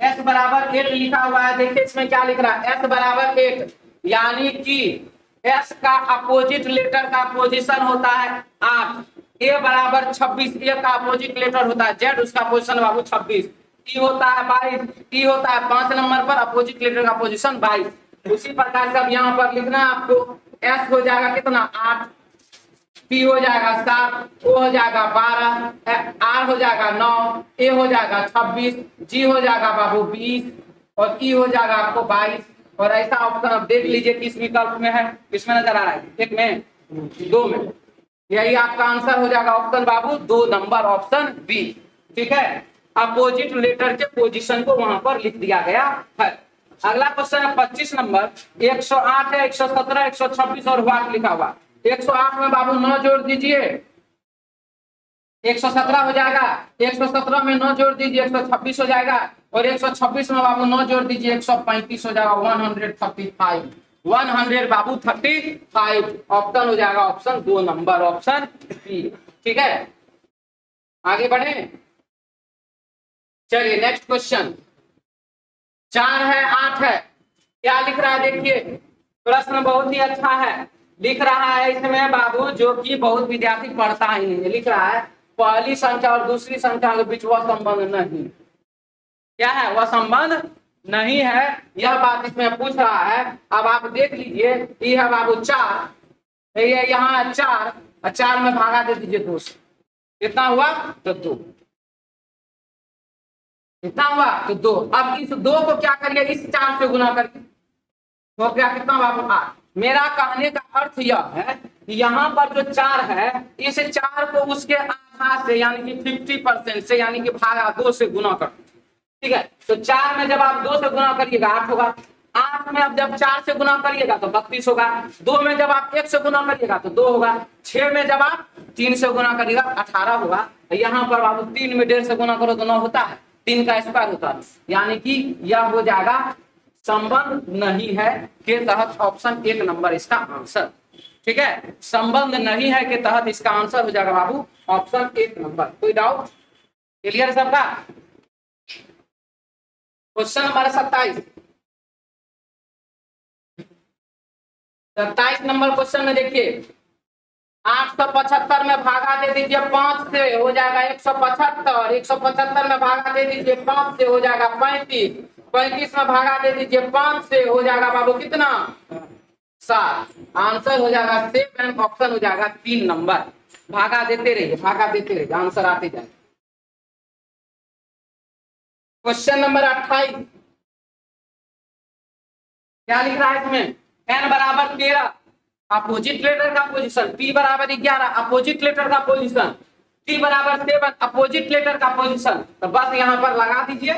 s बराबर 8 लिखा हुआ है। देखिए इसमें क्या लिख रहा है, s बराबर 8, यानी कि s का अपोजिट लेटर का पोजीशन होता है 8, a बराबर 26, a का अपोजिट लेटर होता है z, उसका पोजीशन बाबू 26, t होता है 22, t होता है 5 नंबर पर, अपोजिट लेटर का पोजीशन 22। उसी प्रकार से अब यहाँ पर लिखना है आपको, s हो जाएगा कितना 8, P हो जाएगा 7, O हो जाएगा 12, R हो जाएगा 9, A हो जाएगा 26, G हो जाएगा बाबू 20 और E हो जाएगा आपको 22। और ऐसा ऑप्शन आप देख लीजिए किस विकल्प में है, किसमें नजर आ रहा है, एक में, 2 में, यही आपका आंसर हो जाएगा ऑप्शन बाबू 2 नंबर, ऑप्शन बी। ठीक है, अपोजिट लेटर के पोजीशन को वहां पर लिख दिया गया है। अगला क्वेश्चन है 25 नंबर, 108 है, 117, 126 और व्हाट लिखा हुआ। 108 में बाबू 9 जोड़ दीजिए, 117 हो जाएगा, 117 में 9 जोड़ दीजिए 126 हो जाएगा, और 126 में बाबू 9 जोड़ दीजिए 135 हो जाएगा, 135, 100 बाबू 35, ऑप्शन हो जाएगा ऑप्शन 2 नंबर, ऑप्शन बी। ठीक है, आगे बढ़े, चलिए नेक्स्ट क्वेश्चन, 4 है 8 है, क्या लिख रहा है देखिए, प्रश्न बहुत ही अच्छा है, लिख रहा है इसमें बाबू जो कि बहुत विद्यार्थी पढ़ता ही नहीं है, लिख रहा है पहली संख्या और दूसरी संख्या के बीच वह संबंध नहीं, क्या है वह संबंध नहीं है, यह बात इसमें पूछ रहा है। अब आप देख लीजिए, ये है बाबू 4, ये यहाँ 4 और 4 में भागा दे दीजिए 2 से, कितना हुआ तो 2, कितना हुआ तो 2। अब इस 2 को क्या करिए, इस 4 से गुना करके, तो क्या कितना बाबू 8। मेरा कहने का अर्थ यह है कि यहाँ पर जो 4 है, इस 4 को उसके आधा से यानी कि 50% से यानी कि भागा 2 से गुना कर, ठीक है। तो 4 में जब आप 2 से गुना करिएगा 8 होगा, 8 में अब जब 4 से गुना करिएगा तो 32 होगा, 2 में जब आप 1 से गुना करिएगा तो 2 होगा, 6 में जब आप 3 से गुना करिएगा 18 होगा। यहाँ पर आप 3 में 1.5 से गुना करो तो 9 होता है, 3 का स्क्वायर होता है, यानी कि यह हो जाएगा संबंध नहीं है के तहत ऑप्शन 1 नंबर इसका आंसर। ठीक है, संबंध नहीं है के तहत इसका आंसर हो जाएगा बाबू ऑप्शन 1 नंबर। कोई डाउट, क्लियर सबका। क्वेश्चन नंबर 27 नंबर क्वेश्चन में देखिए, 875 में भागा दे दीजिए 5 से, हो जाएगा 175, 175 में भागा दे दीजिए 5 से, हो जाएगा 35, 35 में भागा दे दीजिए 5 से, हो जाएगा बाबू कितना 7, आंसर हो जाएगा 7, ऑप्शन हो जाएगा 3 नंबर। भागा देते रहिए, आंसर आते जाए। क्वेश्चन नंबर 28 क्या लिख रहा है इसमें? n बराबर 13 अपोजिट लेटर का पोजीशन, p बराबर 11 अपोजिट लेटर का पोजीशन, t बराबर 7 अपोजिट लेटर का पोजीशन। तो बस यहाँ पर लगा दीजिए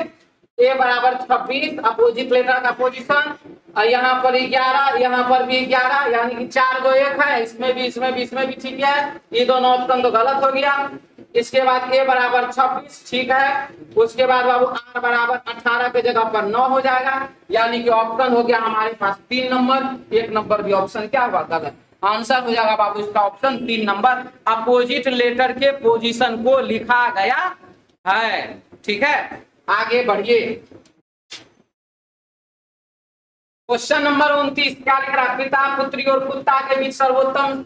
a बराबर 26 अपोजिट लेटर का पोजीशन, और यहाँ पर 11, यहाँ पर भी 11, यानी कि 4 गो 1 है, इसमें भी ठीक है। ये दोनों ऑप्शन तो गलत हो गया। इसके बाद a बराबर 26 ठीक है। उसके बाद बाबू r बराबर 18 के जगह पर 9 हो जाएगा, यानी कि ऑप्शन हो गया हमारे पास 3 नंबर, 1 नंबर भी ऑप्शन क्या हुआ? गलत। आंसर हो जाएगा बाबू इसका ऑप्शन 3 नंबर, अपोजिट लेटर के पोजीशन को लिखा गया है। ठीक है, आगे बढ़िए। क्वेश्चन नंबर 29 क्या लिख रहा है? पिता पुत्री और कुत्ता के बीच सर्वोत्तम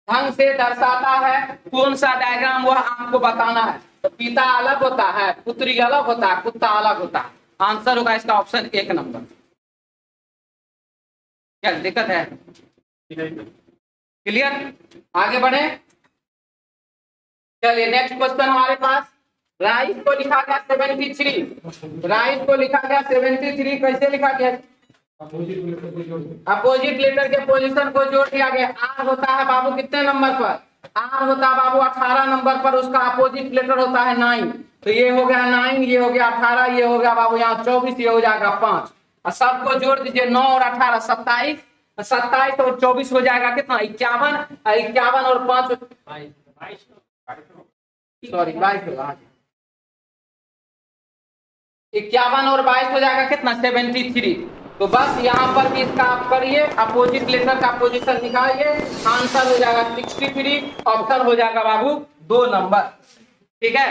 ढंग से दर्शाता है कौन सा डायग्राम, वह आपको बताना है। तो पिता अलग होता है, पुत्री अलग होता है, कुत्ता अलग होता है। आंसर होगा इसका ऑप्शन 1 नंबर। क्या दिक्कत है? क्लियर? आगे बढ़े, चलिए नेक्स्ट क्वेश्चन हमारे पास। राइस को लिखा गया 73, राइस को लिखा गया 73, कैसे लिखा गया? अपोजिट लेटर के पोजीशन को जोड़ दिया गया। आर होता है बाबू कितने नंबर पर? आर होता है बाबू 18 नंबर पर, उसका अपोजिट लेटर होता है 9। तो ये हो गया 9, ये हो गया 18, ये हो गया बाबू यहाँ 24, ये हो जाएगा 5, और सबको जोड़ दीजिए 9 और 18 27, 27 और 24 हो जाएगा कितना? 51, 51 और 5 सॉरी 22 होगा, 51 और 22 हो जाएगा कितना? 73। तो बस यहाँ पर भी इसका आप करिए, अपोजिट लेटर का पोजीशन निकालिए, आंसर हो जाएगा 63, ऑप्शन हो जाएगा बाबू 2 नंबर। ठीक है।